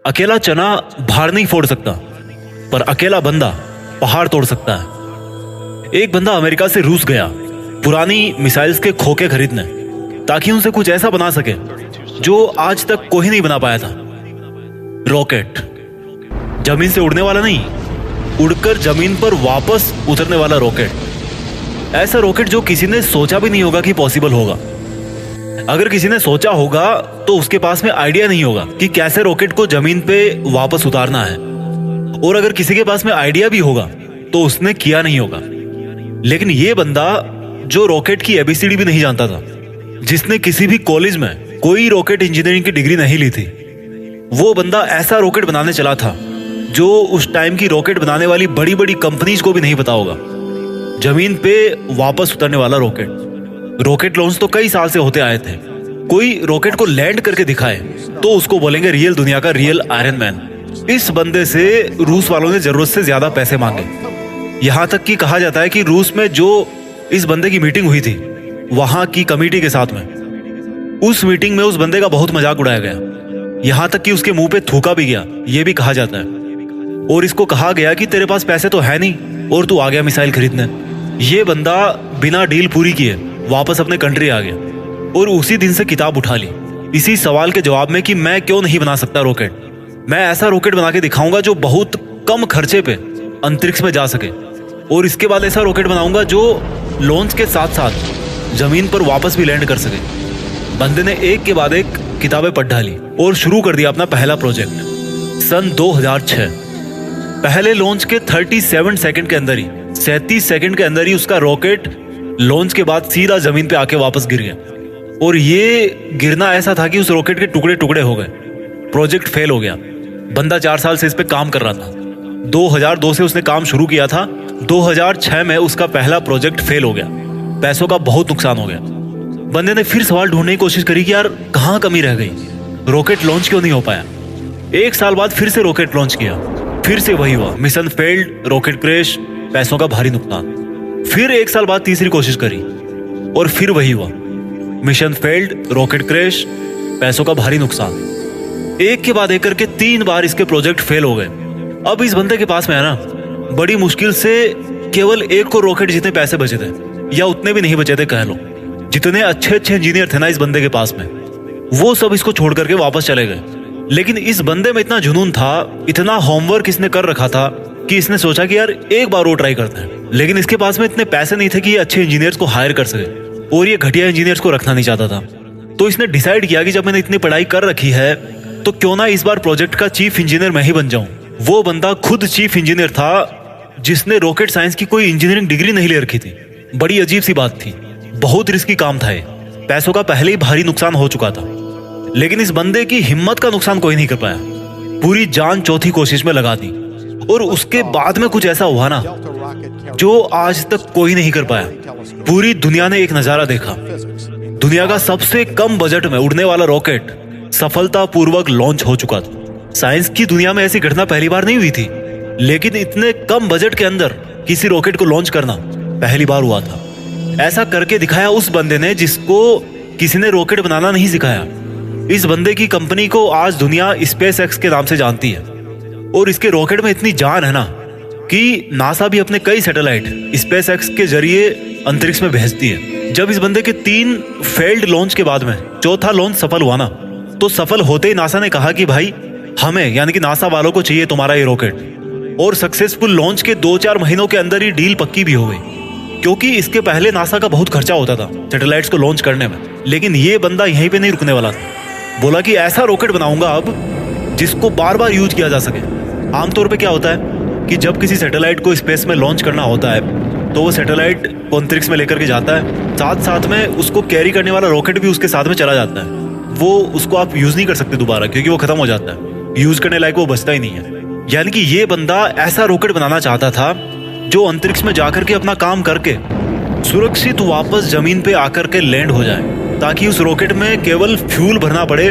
अकेला चना भार नहीं फोड़ सकता, पर अकेला बंदा पहाड़ तोड़ सकता है। एक बंदा अमेरिका से रूस गया पुरानी मिसाइल्स के खोखे खरीदने, ताकि उनसे कुछ ऐसा बना सके जो आज तक कोई नहीं बना पाया था। रॉकेट, जमीन से उड़ने वाला नहीं, उड़कर जमीन पर वापस उतरने वाला रॉकेट। ऐसा रॉकेट जो किसी ने सोचा भी नहीं होगा कि पॉसिबल होगा। अगर किसी ने सोचा होगा तो उसके पास में आइडिया नहीं होगा कि कैसे रॉकेट को जमीन पे वापस उतारना है, और अगर किसी के पास में आइडिया भी होगा तो उसने किया नहीं होगा। लेकिन ये बंदा जो रॉकेट की एबीसीडी भी नहीं जानता था, जिसने किसी भी कॉलेज में कोई रॉकेट इंजीनियरिंग की डिग्री नहीं ली थी, वो बंदा ऐसा रॉकेट बनाने चला था जो उस टाइम की रॉकेट बनाने वाली बड़ी बड़ी कंपनीज को भी नहीं पता होगा। जमीन पे वापस उतरने वाला रॉकेट। रॉकेट लॉन्च तो कई साल से होते आए थे। कोई रॉकेट को लैंड करके दिखाए तो उसको बोलेंगे रियल दुनिया का रियल आयरन मैन। इस बंदे से रूस वालों ने जरूरत से ज्यादा पैसे मांगे। यहां तक कि कहा जाता है कि रूस में जो इस बंदे की मीटिंग हुई थी वहां की कमेटी के साथ में, उस मीटिंग में उस बंदे का बहुत मजाक उड़ाया गया। यहां तक कि उसके मुंह पे थूका भी गया, ये भी कहा जाता है। और इसको कहा गया कि तेरे पास पैसे तो है नहीं और तू आ गया मिसाइल खरीदने। ये बंदा बिना डील पूरी किए वापस अपने कंट्री आ गया और उसी दिन से किताब उठा ली इसी सवाल के जवाब में कि मैं क्यों नहीं बना सकता रॉकेट। मैं ऐसा रॉकेट बना के दिखाऊंगा जो बहुत कम खर्चे पे अंतरिक्ष में जा सके, और इसके बाद ऐसा रॉकेट बनाऊंगा जो लॉन्च के साथ साथ जमीन पर वापस भी लैंड कर सके। बंदे ने एक के बाद एक किताबें पढ़ डाली और शुरू कर दिया अपना पहला प्रोजेक्ट। सन 2006 पहले लॉन्च के 37 सेकंड के अंदर ही 37 सेकंड के अंदर ही उसका रॉकेट लॉन्च के बाद सीधा जमीन पे आके वापस गिर गया। और ये गिरना ऐसा था कि उस रॉकेट के टुकड़े टुकड़े हो गए। प्रोजेक्ट फेल हो गया। बंदा 4 साल से इस पे काम कर रहा था। 2002 से उसने काम शुरू किया था। 2006 में उसका पहला प्रोजेक्ट फेल हो गया। पैसों का बहुत नुकसान हो गया। बंदे ने फिर सवाल ढूंढने की कोशिश करी कि यार कहाँ कमी रह गई, रॉकेट लॉन्च क्यों नहीं हो पाया। 1 साल बाद फिर से रॉकेट लॉन्च किया, फिर से वही हुआ, मिशन फेल्ड, रॉकेट क्रैश, पैसों का भारी नुकसान। फिर 1 साल बाद तीसरी कोशिश करी और फिर वही हुआ, मिशन फेल्ड, रॉकेट क्रैश, पैसों का भारी नुकसान। एक के बाद एक करके 3 बार इसके प्रोजेक्ट फेल हो गए। अब इस बंदे के पास में है ना, बड़ी मुश्किल से केवल एक को रॉकेट जितने पैसे बचे थे, या उतने भी नहीं बचे थे कह लो। जितने अच्छे अच्छे इंजीनियर थे ना इस बंदे के पास में, वो सब इसको छोड़ करके वापस चले गए। लेकिन इस बंदे में इतना जुनून था, इतना होमवर्क इसने कर रखा था कि इसने सोचा कि यार एक बार वो ट्राई करते हैं। लेकिन इसके पास में इतने पैसे नहीं थे कि ये अच्छे इंजीनियर्स को हायर कर सके, और ये घटिया इंजीनियर्स को रखना नहीं चाहता था। तो इसने डिसाइड किया कि जब मैंने इतनी पढ़ाई कर रखी है तो क्यों ना इस बार प्रोजेक्ट का चीफ इंजीनियर मैं ही बन जाऊं। वो बंदा खुद चीफ इंजीनियर था जिसने रॉकेट साइंस की कोई इंजीनियरिंग डिग्री नहीं ले रखी थी। बड़ी अजीब सी बात थी, बहुत रिस्की काम था ये। पैसों का पहले ही भारी नुकसान हो चुका था, लेकिन इस बंदे की हिम्मत का नुकसान कोई नहीं कर पाया। पूरी जान चौथी कोशिश में लगा दी, और उसके बाद में कुछ ऐसा हुआ ना जो आज तक कोई नहीं कर पाया। पूरी दुनिया ने एक नजारा देखा। दुनिया का सबसे कम बजट में उड़ने वाला रॉकेट सफलतापूर्वक लॉन्च हो चुका था। साइंस की दुनिया में ऐसी घटना पहली बार नहीं हुई थी, लेकिन इतने कम बजट के अंदर किसी रॉकेट को लॉन्च करना पहली बार हुआ था। ऐसा करके दिखाया उस बंदे ने जिसको किसी ने रॉकेट बनाना नहीं सिखाया। इस बंदे की कंपनी को आज दुनिया स्पेस एक्स के नाम से जानती है, और इसके रॉकेट में इतनी जान है ना कि नासा भी अपने कई सैटेलाइट स्पेस एक्स के जरिए अंतरिक्ष में भेजती है। जब इस बंदे के 3 फेल्ड लॉन्च के बाद में चौथा लॉन्च सफल हुआ ना, तो सफल होते ही नासा ने कहा कि भाई हमें, यानी कि नासा वालों को चाहिए तुम्हारा ये रॉकेट। और सक्सेसफुल लॉन्च के 2-4 महीनों के अंदर ही डील पक्की भी हो गई, क्योंकि इसके पहले नासा का बहुत खर्चा होता था सैटेलाइट्स को लॉन्च करने में। लेकिन ये बंदा यहीं पे नहीं रुकने वाला था। बोला कि ऐसा रॉकेट बनाऊंगा अब जिसको बार बार यूज किया जा सके। आमतौर पे क्या होता है कि जब किसी सैटेलाइट को स्पेस में लॉन्च करना होता है तो वो सैटेलाइट को अंतरिक्ष में लेकर के जाता है, साथ साथ में उसको कैरी करने वाला रॉकेट भी उसके साथ में चला जाता है। वो उसको आप यूज नहीं कर सकते दोबारा, क्योंकि वो खत्म हो जाता है, यूज करने लायक वो बचता ही नहीं है। यानी कि ये बंदा ऐसा रॉकेट बनाना चाहता था जो अंतरिक्ष में जाकर के अपना काम करके सुरक्षित वापस जमीन पे आकर के लैंड हो जाए, ताकि उस रॉकेट में केवल फ्यूल भरना पड़े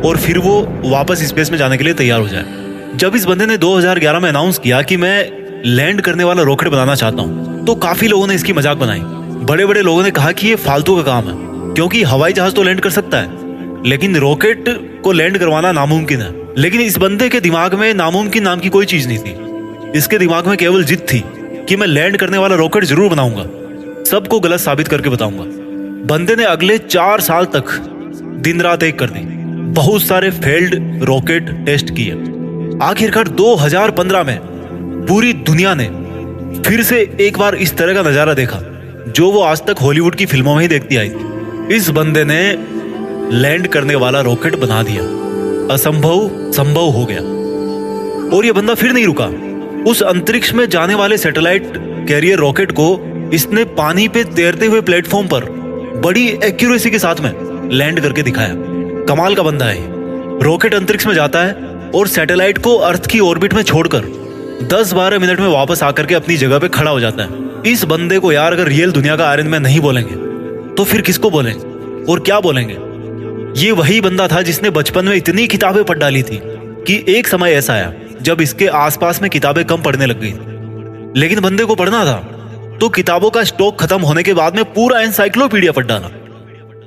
और फिर वो वापस स्पेस में जाने के लिए तैयार हो जाए। जब इस बंदे ने 2011 में अनाउंस किया कि मैं लैंड करने वाला रॉकेट बनाना चाहता हूँ, तो काफी लोगों ने इसकी मजाक बनाई। बड़े बड़े लोगों ने कहा कि ये फालतू का काम है, क्योंकि हवाई जहाज तो लैंड कर सकता है, लेकिन रॉकेट को लैंड करवाना नामुमकिन है। लेकिन इस बंदे के दिमाग में नामुमकिन नाम की कोई चीज नहीं थी। इसके दिमाग में केवल जिद थी कि मैं लैंड करने वाला रॉकेट जरूर बनाऊंगा, सबको गलत साबित करके बताऊंगा। बंदे ने अगले 4 साल तक दिन रात एक कर दी, बहुत सारे फेल्ड रॉकेट टेस्ट किए। आखिरकार 2015 में पूरी दुनिया ने फिर से एक बार इस तरह का नजारा देखा जो वो आज तक हॉलीवुड की फिल्मों में ही देखती आई थी। इस बंदे ने लैंड करने वाला रॉकेट बना दिया, असंभव संभव हो गया। और ये बंदा फिर नहीं रुका। उस अंतरिक्ष में जाने वाले सैटेलाइट कैरियर रॉकेट को इसने पानी पे तैरते हुए प्लेटफॉर्म पर बड़ी एक्यूरेसी के साथ में लैंड करके दिखाया। कमाल का बंदा है। रॉकेट अंतरिक्ष में जाता है और सैटेलाइट को अर्थ की ऑर्बिट में छोड़कर 10-12 मिनट में वापस आकर के अपनी जगह पे खड़ा हो जाता है। इस बंदे को यार अगर रियल दुनिया का आयरन मैन नहीं बोलेंगे तो फिर किसको बोलेंगे और क्या बोलेंगे? ये वही बंदा था जिसने बचपन में इतनी किताबें पढ़ डाली थी कि एक समय ऐसा आया जब इसके आसपास में किताबें कम पढ़ने लग गई। लेकिन बंदे को पढ़ना था तो किताबों का स्टॉक खत्म होने के बाद में पूरा एनसाइक्लोपीडिया पढ़ डाला।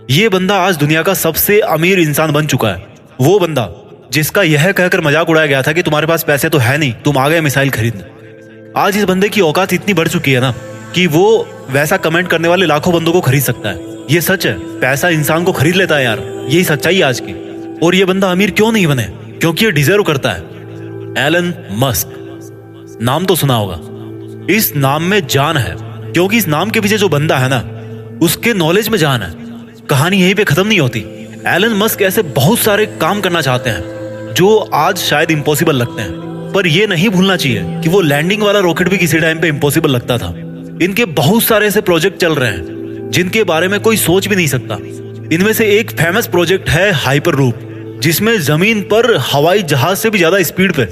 ये बंदा आज दुनिया का सबसे अमीर इंसान बन चुका है। वो बंदा जिसका यह कहकर मजाक उड़ाया गया था कि तुम्हारे पास पैसे तो है नहीं, तुम आ गए मिसाइल खरीदने। आज इस बंदे की औकात इतनी बढ़ चुकी है ना कि वो वैसा कमेंट करने वाले लाखों बंदों को खरीद सकता है। ये सच है, पैसा इंसान को खरीद लेता है यार, यही सच्चाई आज की। और ये बंदा अमीर क्यों नहीं बने? क्योंकि ये डिजर्व करता है। एलन मस्क, नाम तो सुना होगा। इस नाम में जान है, क्योंकि इस नाम के पीछे जो बंदा है ना उसके नॉलेज में जान है। कहानी यहीं पे खत्म नहीं होती। एलन मस्क ऐसे बहुत सारे काम करना चाहते हैं जो आज शायद इम्पॉसिबल लगते हैं, पर यह नहीं भूलना चाहिए कि वो लैंडिंग वाला रॉकेट भी किसी टाइम पे इम्पॉसिबल लगता था। इनके बहुत सारे ऐसे प्रोजेक्ट चल रहे हैं जिनके बारे में कोई सोच भी नहीं सकता। इनमें से एक फेमस प्रोजेक्ट है हाइपरलूप, जिसमें जमीन पर हवाई जहाज से भी ज्यादा स्पीड पे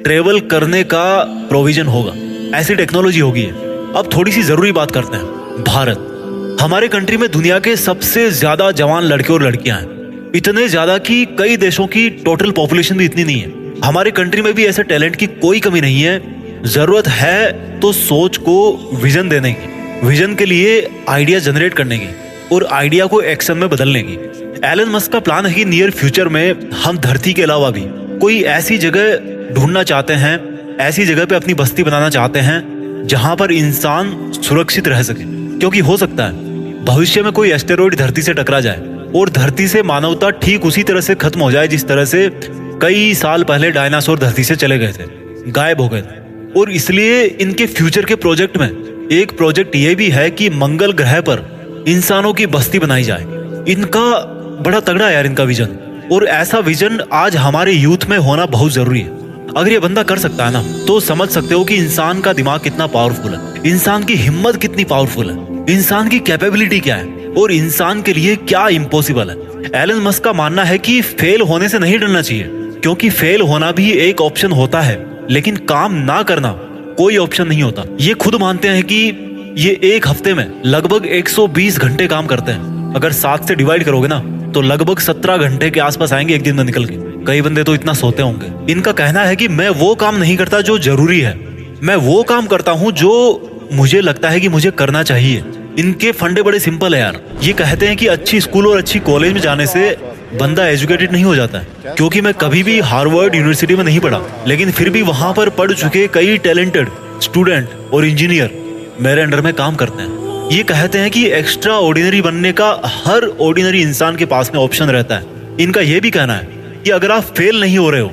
ट्रेवल करने का प्रोविजन होगा। ऐसी टेक्नोलॉजी होगी। अब थोड़ी सी जरूरी बात करते हैं। भारत, हमारे कंट्री में दुनिया के सबसे ज्यादा जवान लड़के और लड़कियां हैं, इतने ज्यादा कि कई देशों की टोटल पॉपुलेशन भी इतनी नहीं है। हमारे कंट्री में भी ऐसे टैलेंट की कोई कमी नहीं है। जरूरत है तो सोच को विजन देने की, विजन के लिए आइडिया जनरेट करने की और आइडिया को एक्शन में बदलने की। एलन मस्क का प्लान है कि नियर फ्यूचर में हम धरती के अलावा भी कोई ऐसी जगह ढूंढना चाहते हैं, ऐसी जगह पे अपनी बस्ती बनाना चाहते हैं जहां पर इंसान सुरक्षित रह सके। क्योंकि हो सकता है भविष्य में कोई एस्टेरॉइड धरती से टकरा जाए और धरती से मानवता ठीक उसी तरह से खत्म हो जाए जिस तरह से कई साल पहले डायनासोर धरती से चले गए थे, गायब हो गए थे। और इसलिए इनके फ्यूचर के प्रोजेक्ट में एक प्रोजेक्ट ये भी है कि मंगल ग्रह पर इंसानों की बस्ती बनाई जाए। इनका बड़ा तगड़ा है यार इनका विजन, और ऐसा विजन आज हमारे यूथ में होना बहुत जरूरी है। अगर ये बंदा कर सकता है ना तो समझ सकते हो कि इंसान का दिमाग कितना पावरफुल है, इंसान की हिम्मत कितनी पावरफुल है, इंसान की कैपेबिलिटी क्या है और इंसान के लिए क्या इम्पॉसिबल है। एलन मस्क का मानना है कि फेल होने से नहीं डरना चाहिए, क्योंकि फेल होना भी एक ऑप्शन होता है, लेकिन काम ना करना कोई ऑप्शन नहीं होता। ये खुद मानते हैं कि ये एक हफ्ते में लगभग 120 घंटे काम करते हैं। अगर 7 से डिवाइड करोगे ना तो लगभग 17 घंटे के आसपास आएंगे एक दिन में निकल के। कई बंदे तो इतना सोते होंगे। इनका कहना है कि मैं वो काम नहीं करता जो जरूरी है, मैं वो काम करता हूँ जो मुझे लगता है कि मुझे करना चाहिए। इनके फंडे बड़े सिंपल है यार। ये कहते हैं कि अच्छी स्कूल और अच्छी कॉलेज में जाने से बंदा एजुकेटेड नहीं हो जाता है, क्योंकि मैं कभी भी हार्वर्ड यूनिवर्सिटी में नहीं पढ़ा, लेकिन फिर भी वहां पर पढ़ चुके कई टैलेंटेड स्टूडेंट और इंजीनियर मेरे अंडर में काम करते हैं। ये कहते हैं कि एक्स्ट्रा ऑर्डिनरी बनने का हर ऑर्डिनरी इंसान के पास में ऑप्शन रहता है। इनका यह भी कहना है कि अगर आप फेल नहीं हो रहे हो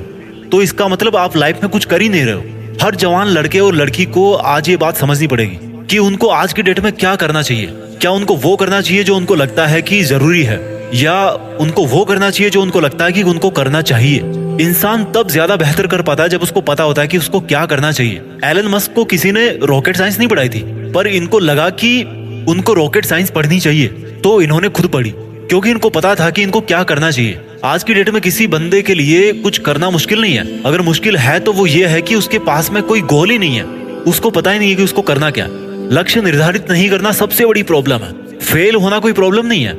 तो इसका मतलब आप लाइफ में कुछ कर ही नहीं रहे हो। हर जवान लड़के और लड़की को आज ये बात समझनी पड़ेगी कि उनको आज की डेट में क्या करना चाहिए। क्या उनको वो करना चाहिए जो उनको लगता है कि जरूरी है, या उनको वो करना चाहिए जो उनको लगता है कि उनको करना चाहिए। इंसान तब ज्यादा बेहतर कर पाता है जब उसको पता होता है कि उसको क्या करना चाहिए। एलन मस्क को किसी ने रॉकेट साइंस नहीं पढ़ाई थी, पर इनको लगा कि उनको रॉकेट साइंस पढ़नी चाहिए, तो इन्होंने खुद पढ़ी, क्योंकि इनको पता था कि इनको क्या करना चाहिए। आज की डेट में किसी बंदे के लिए कुछ करना मुश्किल नहीं है। अगर मुश्किल है तो वो ये है कि उसके पास में कोई गोल ही नहीं है, उसको पता ही नहीं है कि उसको करना क्या। लक्ष्य निर्धारित नहीं करना सबसे बड़ी प्रॉब्लम है। फेल होना कोई प्रॉब्लम नहीं है।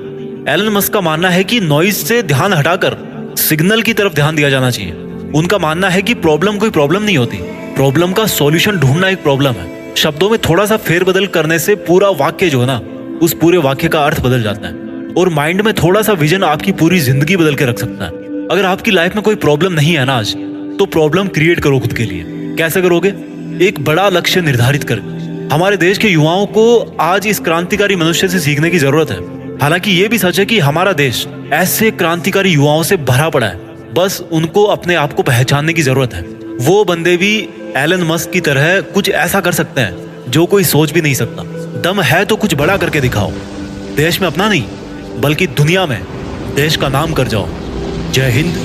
एलन मस्क का मानना है कि नॉइज से ध्यान हटाकर सिग्नल की तरफ ध्यान दिया जाना चाहिए। उनका मानना है कि प्रॉब्लम कोई प्रॉब्लम नहीं होती, प्रॉब्लम का सॉल्यूशन ढूंढना एक प्रॉब्लम है। शब्दों में थोड़ा सा फेरबदल करने से पूरा वाक्य जो है ना, उस पूरे वाक्य का अर्थ बदल जाता है। और माइंड में थोड़ा सा विजन आपकी पूरी जिंदगी बदल के रख सकता है। अगर आपकी लाइफ में कोई प्रॉब्लम नहीं है ना आज, तो प्रॉब्लम क्रिएट करो खुद के लिए। कैसे करोगे? एक बड़ा लक्ष्य निर्धारित कर। हमारे देश के युवाओं को आज इस क्रांतिकारी मनुष्य से सीखने की जरूरत है। हालांकि ये भी सच है कि हमारा देश ऐसे क्रांतिकारी युवाओं से भरा पड़ा है, बस उनको अपने आप को पहचानने की जरूरत है। वो बंदे भी एलन मस्क की तरह कुछ ऐसा कर सकते हैं जो कोई सोच भी नहीं सकता। दम है तो कुछ बड़ा करके दिखाओ। देश में अपना नहीं बल्कि दुनिया में देश का नाम कर जाओ। जय हिंद,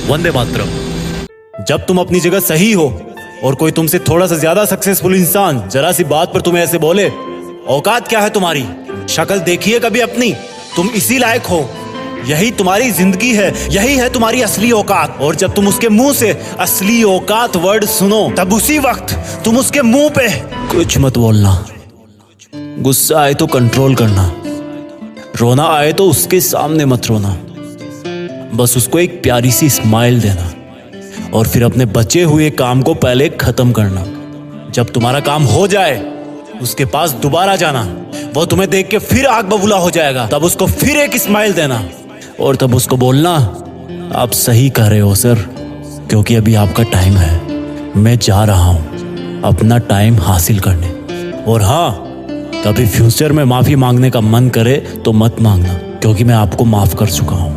वंदे मातरम। जब तुम अपनी जगह सही हो और कोई तुमसे थोड़ा सा ज्यादा सक्सेसफुल इंसान जरा सी बात पर तुम्हें ऐसे बोले, औकात क्या है तुम्हारी, शक्ल देखिए कभी अपनी, तुम इसी लायक हो, यही तुम्हारी जिंदगी है, यही है तुम्हारी असली औकात। और जब तुम उसके मुंह से असली औकात वर्ड सुनो, तब उसी वक्त तुम उसके मुंह पे कुछ मत बोलना। गुस्सा आए तो कंट्रोल करना, रोना आए तो उसके सामने मत रोना, बस उसको एक प्यारी सी स्माइल देना और फिर अपने बचे हुए काम को पहले खत्म करना। जब तुम्हारा काम हो जाए उसके पास दोबारा जाना, वो तुम्हें देख के फिर आग बबूला हो जाएगा, तब उसको फिर एक स्माइल देना और तब उसको बोलना, आप सही कह रहे हो सर, क्योंकि अभी आपका टाइम है, मैं जा रहा हूं अपना टाइम हासिल करने। और हाँ, कभी फ्यूचर में माफी मांगने का मन करे तो मत मांगना, क्योंकि मैं आपको माफ कर चुका हूं।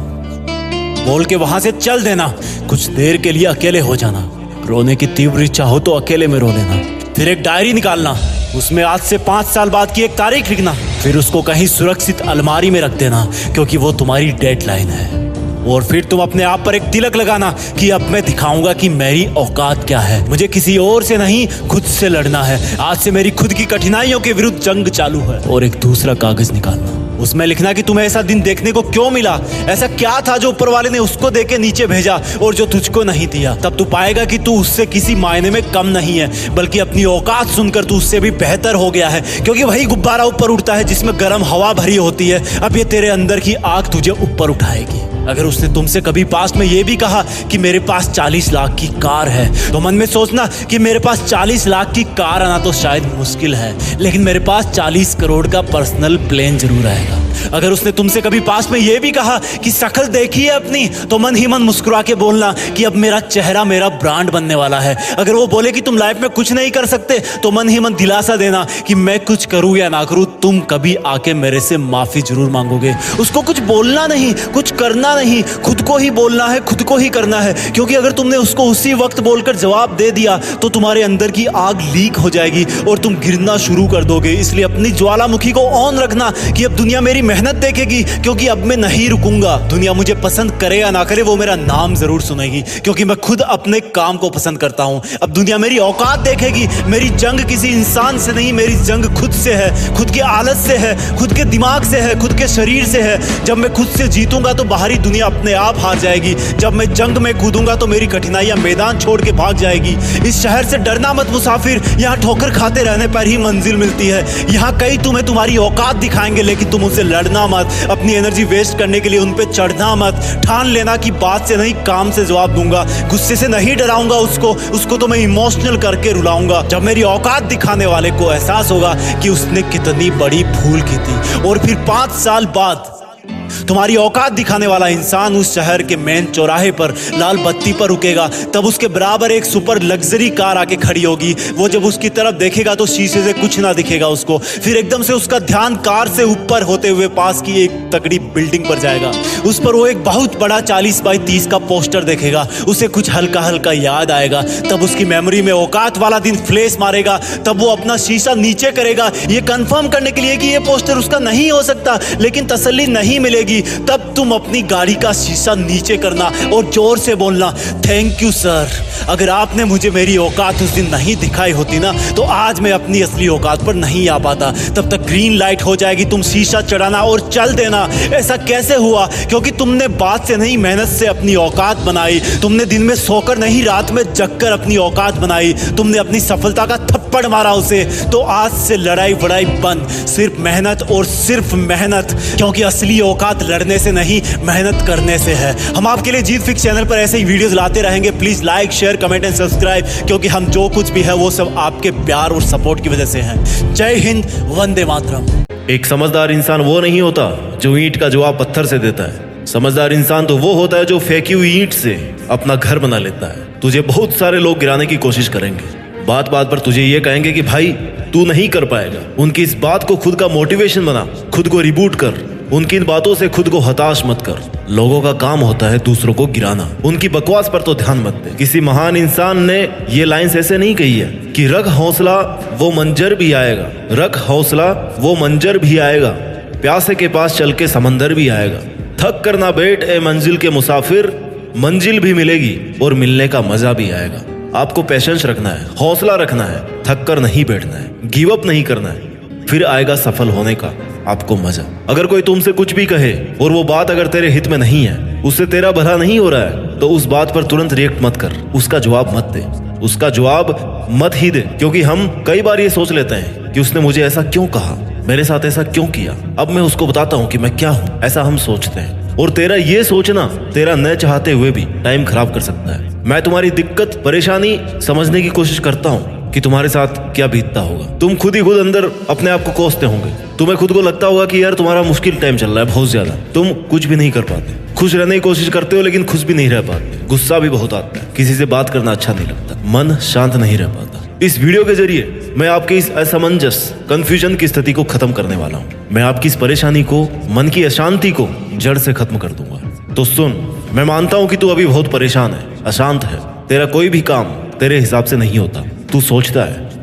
बोल के वहां से चल देना, कुछ देर के लिए अकेले हो जाना, रोने की तीव्र इच्छा हो तो अकेले में रो लेना, फिर एक डायरी निकालना, उसमें आज से 5 साल बाद की एक तारीख लिखना, फिर उसको कहीं सुरक्षित अलमारी में रख देना, क्योंकि वो तुम्हारी डेडलाइन है। और फिर तुम अपने आप पर एक तिलक लगाना कि अब मैं दिखाऊंगा कि मेरी औकात क्या है, मुझे किसी और से नहीं खुद से लड़ना है, आज से मेरी खुद की कठिनाइयों के विरुद्ध जंग चालू है। और एक दूसरा कागज निकालना, उसमें लिखना कि तुम्हें ऐसा दिन देखने को क्यों मिला, ऐसा क्या था जो ऊपर वाले ने उसको देके नीचे भेजा और जो तुझको नहीं दिया। तब तू पाएगा कि तू उससे किसी मायने में कम नहीं है, बल्कि अपनी औकात सुनकर तू उससे भी बेहतर हो गया है, क्योंकि वही गुब्बारा ऊपर उड़ता है जिसमें गर्म हवा भरी होती है। अब ये तेरे अंदर की आग तुझे ऊपर उठाएगी। अगर उसने तुमसे कभी पास्ट में ये भी कहा कि मेरे पास 40 लाख की कार है, तो मन में सोचना कि मेरे पास 40 लाख की कार आना तो शायद मुश्किल है, लेकिन मेरे पास 40 करोड़ का पर्सनल प्लेन जरूर आएगा। अगर उसने तुमसे कभी पास्ट में ये भी कहा कि शक्ल देखिए अपनी, तो मन ही मन मुस्कुरा के बोलना कि अब मेरा चेहरा मेरा ब्रांड बनने वाला है। अगर वो बोले कि तुम लाइफ में कुछ नहीं कर सकते, तो मन ही मन दिलासा देना कि मैं कुछ करूं या ना करूं, तुम कभी आके मेरे से माफी जरूर मांगोगे। उसको कुछ बोलना नहीं, कुछ करना नहीं, खुद को ही बोलना है, खुद को ही करना है, क्योंकि अगर तुमने उसको उसी वक्त बोलकर जवाब दे दिया तो तुम्हारे अंदर की आग लीक हो जाएगी और तुम गिरना शुरू कर दोगे। इसलिए अपनी ज्वालामुखी को ऑन रखना कि अब दुनिया मेरी मेहनत देखेगी, क्योंकि अब मैं नहीं रुकूंगा। दुनिया मुझे पसंद करे या ना करे, वो मेरा नाम जरूर सुनेगी, क्योंकि मैं खुद अपने काम को पसंद करता हूं। अब दुनिया मेरी औकात देखेगी। मेरी जंग किसी इंसान से नहीं, मेरी जंग खुद से है, खुद की आदत से है, खुद के दिमाग से है, खुद के शरीर से है। जब मैं खुद से जीतूंगा तो बाहरी दुनिया अपने आप हार जाएगी। जब मैं जंग में कूदूंगा तो मेरी कठिनाइयां मैदान छोड़ के भाग जाएगी। इस शहर से डरना मत मुसाफिर, यहाँ ठोकर खाते रहने पर ही मंजिल मिलती है। यहाँ कई तुम्हें तुम्हारी औकात दिखाएंगे, लेकिन तुम उनसे लड़ना मत, अपनी एनर्जी वेस्ट करने के लिए उन पे चढ़ना मत। ठान लेना कि बात से नहीं काम से जवाब दूंगा, गुस्से से नहीं डराऊंगा उसको तो मैं इमोशनल करके रुलाऊंगा। जब मेरी औकात दिखाने वाले को एहसास होगा कि उसने कितनी बड़ी भूल की थी, और फिर 5 साल बाद तुम्हारी औकात दिखाने वाला इंसान उस शहर के मेन चौराहे पर लाल बत्ती पर रुकेगा, तब उसके बराबर एक सुपर लग्जरी कार आके खड़ी होगी। वो जब उसकी तरफ देखेगा तो शीशे से कुछ ना दिखेगा उसको। फिर एकदम से उसका ध्यान कार से ऊपर होते हुए पास की एक तगड़ी बिल्डिंग पर जाएगा। उस पर वो एक बहुत बड़ा 40 बाई 30 का पोस्टर देखेगा। उसे कुछ हल्का हल्का याद आएगा। तब उसकी मेमोरी में औकात वाला दिन फ्लैश मारेगा। तब वो अपना शीशा नीचे करेगा, ये कंफर्म करने के लिए कि ये पोस्टर उसका नहीं हो सकता, लेकिन तसल्ली नहीं मिलेगी। तब तुम अपनी गाड़ी का शीशा नीचे करना और जोर से बोलना, थैंक यू सर, अगर आपने मुझे मेरी औकात उस दिन नहीं दिखाई होती ना, तो आज मैं अपनी असली औकात पर नहीं आ पाता। तब तक ग्रीन लाइट हो जाएगी, तुम शीशा चढ़ाना और चल देना। ऐसा कैसे हुआ? क्योंकि तुमने बात से नहीं मेहनत से अपनी औकात बनाई। तुमने दिन में सोकर नहीं रात में जगकर अपनी औकात बनाई। तुमने अपनी सफलता का थप्पड़ मारा उसे। तो आज से लड़ाई वड़ाई बंद, सिर्फ मेहनत और सिर्फ मेहनत, क्योंकि असली औकात लड़ने से नहीं मेहनत करने से है। हम आपके लिए जीत फिक्स चैनल पर ऐसे ही वीडियोस लाते रहेंगे। Please like, share, comment and subscribe, क्योंकि हम जो कुछ भी है वो सब आपके प्यार और सपोर्ट की वजह से है। जय हिंद, वंदे मातरम। एक समझदार इंसान वो नहीं होता जो ईंट का जवाब पत्थर से देता है, समझदार इंसान तो वो होता है जो फेंकी हुई ईंट से अपना घर बना लेता है। तुझे बहुत सारे लोग गिराने की कोशिश करेंगे, बात बात पर तुझे ये कहेंगे कि भाई तू नहीं कर पाएगा। उनकी इस बात को खुद का मोटिवेशन बना, खुद को रिबूट कर। उनकी इन बातों से खुद को हताश मत कर। लोगों का काम होता है दूसरों को गिराना, उनकी बकवास पर तो ध्यान मत दे। किसी महान इंसान ने ये लाइंस ऐसे नहीं कही है कि रख हौसला वो मंजर भी आएगा, रख हौसला वो मंजर भी आएगा, प्यासे के पास चल के समंदर भी आएगा। थक कर ना बैठ ए मंजिल के मुसाफिर, मंजिल भी मिलेगी और मिलने का मजा भी आएगा। आपको पेशेंस रखना है, हौसला रखना है, थक कर नहीं बैठना है, गिव अप नहीं करना है, फिर आएगा सफल होने का आपको मजा। अगर कोई तुमसे कुछ भी कहे और वो बात अगर तेरे हित में नहीं है, उससे तेरा भला नहीं हो रहा है, तो उस बात पर तुरंत रिएक्ट मत कर, उसका जवाब मत दे, उसका जवाब मत ही दे। क्योंकि हम कई बार ये सोच लेते हैं कि उसने मुझे ऐसा क्यों कहा, मेरे साथ ऐसा क्यों किया, अब मैं उसको बताता हूँ कि मैं क्या हूँ, ऐसा हम सोचते हैं। और तेरा ये सोचना तेरा न चाहते हुए भी टाइम खराब कर सकता है। मैं तुम्हारी दिक्कत परेशानी समझने की कोशिश करता हूँ कि तुम्हारे साथ क्या बीतता होगा। तुम खुद ही खुद अंदर अपने आप को कोसते होंगे। तुम्हें खुद को लगता होगा कि यार तुम्हारा मुश्किल टाइम चल रहा है बहुत ज्यादा, तुम कुछ भी नहीं कर पाते, खुश रहने की कोशिश करते हो लेकिन खुश भी नहीं रह पाते, गुस्सा भी बहुत आता है, किसी से बात करना अच्छा नहीं लगता, मन शांत नहीं रह पाता। इस वीडियो के जरिए मैं आपके इस असमंजस कंफ्यूजन की स्थिति को खत्म करने वाला हूँ। मैं आपकी इस परेशानी को, मन की अशांति को जड़ से खत्म कर दूंगा। तो सुन, मैं मानता हूँ कि तू अभी बहुत परेशान है, अशांत है, तेरा कोई भी काम तेरे हिसाब से नहीं होता। तू